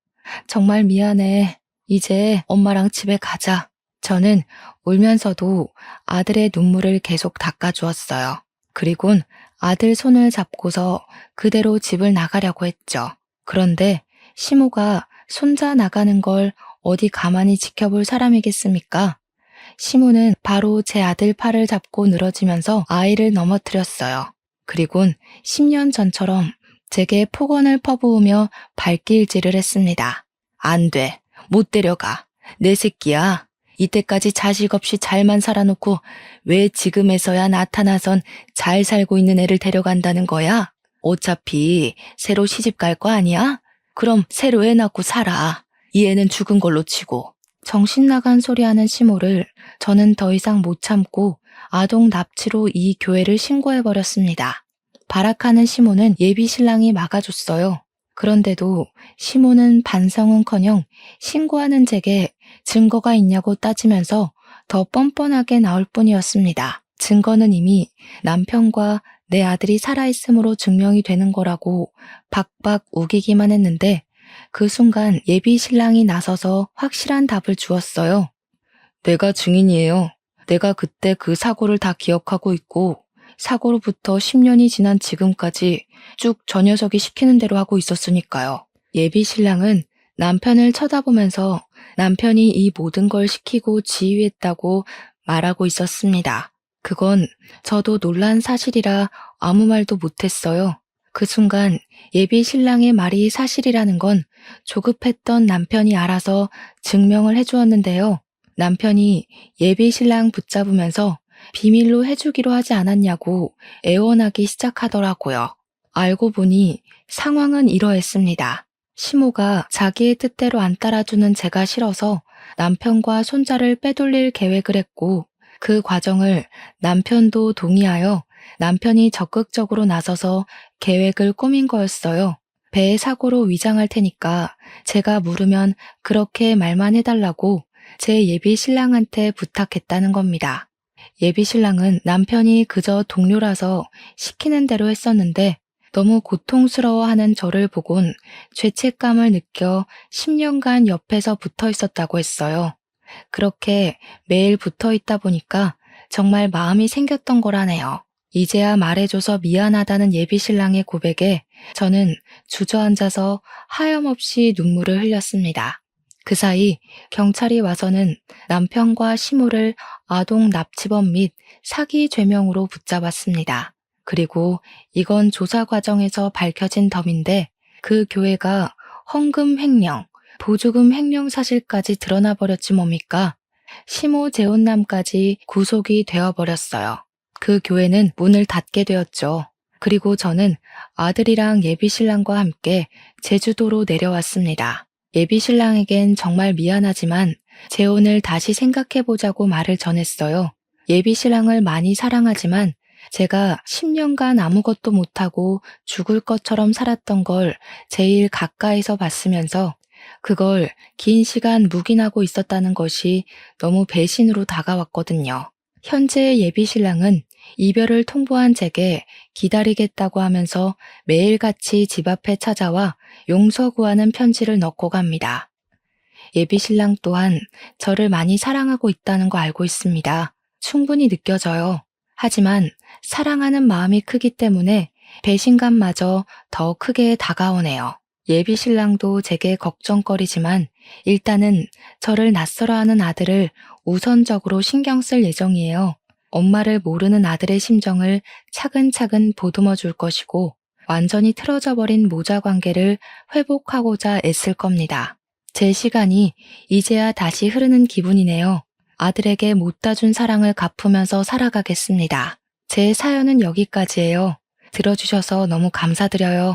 정말 미안해. 이제 엄마랑 집에 가자. 저는 울면서도 아들의 눈물을 계속 닦아주었어요. 그리곤 아들 손을 잡고서 그대로 집을 나가려고 했죠. 그런데 시모가 손자 나가는 걸 어디 가만히 지켜볼 사람이겠습니까? 시모는 바로 제 아들 팔을 잡고 늘어지면서 아이를 넘어뜨렸어요. 그리곤 10년 전처럼 제게 폭언을 퍼부으며 발길질을 했습니다. 안 돼. 못 데려가. 내 새끼야. 이때까지 자식 없이 잘만 살아놓고 왜 지금에서야 나타나선 잘 살고 있는 애를 데려간다는 거야? 어차피 새로 시집 갈 거 아니야? 그럼 새로 애 낳고 살아. 이 애는 죽은 걸로 치고. 정신 나간 소리 하는 시모를 저는 더 이상 못 참고 아동 납치로 이 교회를 신고해버렸습니다. 발악하는 시모는 예비 신랑이 막아줬어요. 그런데도 시모는 반성은커녕 신고하는 제게 증거가 있냐고 따지면서 더 뻔뻔하게 나올 뿐이었습니다. 증거는 이미 남편과 내 아들이 살아있음으로 증명이 되는 거라고 박박 우기기만 했는데 그 순간 예비 신랑이 나서서 확실한 답을 주었어요. 내가 증인이에요. 내가 그때 그 사고를 다 기억하고 있고 사고로부터 10년이 지난 지금까지 쭉 저 녀석이 시키는 대로 하고 있었으니까요. 예비 신랑은 남편을 쳐다보면서 남편이 이 모든 걸 시키고 지휘했다고 말하고 있었습니다. 그건 저도 놀란 사실이라 아무 말도 못했어요. 그 순간 예비 신랑의 말이 사실이라는 건 조급했던 남편이 알아서 증명을 해주었는데요. 남편이 예비 신랑 붙잡으면서 비밀로 해주기로 하지 않았냐고 애원하기 시작하더라고요. 알고 보니 상황은 이러했습니다. 시모가 자기의 뜻대로 안 따라주는 제가 싫어서 남편과 손자를 빼돌릴 계획을 했고 그 과정을 남편도 동의하여 남편이 적극적으로 나서서 계획을 꾸민 거였어요. 배의 사고로 위장할 테니까 제가 물으면 그렇게 말만 해달라고 제 예비 신랑한테 부탁했다는 겁니다. 예비 신랑은 남편이 그저 동료라서 시키는 대로 했었는데 너무 고통스러워하는 저를 보곤 죄책감을 느껴 10년간 옆에서 붙어 있었다고 했어요. 그렇게 매일 붙어 있다 보니까 정말 마음이 생겼던 거라네요. 이제야 말해줘서 미안하다는 예비 신랑의 고백에 저는 주저앉아서 하염없이 눈물을 흘렸습니다. 그 사이 경찰이 와서는 남편과 시모를 아동 납치범 및 사기 죄명으로 붙잡았습니다. 그리고 이건 조사 과정에서 밝혀진 덤인데 그 교회가 헌금 횡령, 보조금 횡령 사실까지 드러나 버렸지 뭡니까? 시모 재혼남까지 구속이 되어버렸어요. 그 교회는 문을 닫게 되었죠. 그리고 저는 아들이랑 예비신랑과 함께 제주도로 내려왔습니다. 예비신랑에겐 정말 미안하지만 재혼을 다시 생각해보자고 말을 전했어요. 예비신랑을 많이 사랑하지만 제가 10년간 아무것도 못하고 죽을 것처럼 살았던 걸 제일 가까이서 봤으면서 그걸 긴 시간 묵인하고 있었다는 것이 너무 배신으로 다가왔거든요. 현재의 예비신랑은 이별을 통보한 제게 기다리겠다고 하면서 매일같이 집 앞에 찾아와 용서 구하는 편지를 넣고 갑니다. 예비신랑 또한 저를 많이 사랑하고 있다는 거 알고 있습니다. 충분히 느껴져요. 하지만 사랑하는 마음이 크기 때문에 배신감마저 더 크게 다가오네요. 예비신랑도 제게 걱정거리지만 일단은 저를 낯설어하는 아들을 우선적으로 신경 쓸 예정이에요. 엄마를 모르는 아들의 심정을 차근차근 보듬어 줄 것이고 완전히 틀어져 버린 모자 관계를 회복하고자 애쓸 겁니다. 제 시간이 이제야 다시 흐르는 기분이네요. 아들에게 못다 준 사랑을 갚으면서 살아가겠습니다. 제 사연은 여기까지예요. 들어주셔서 너무 감사드려요.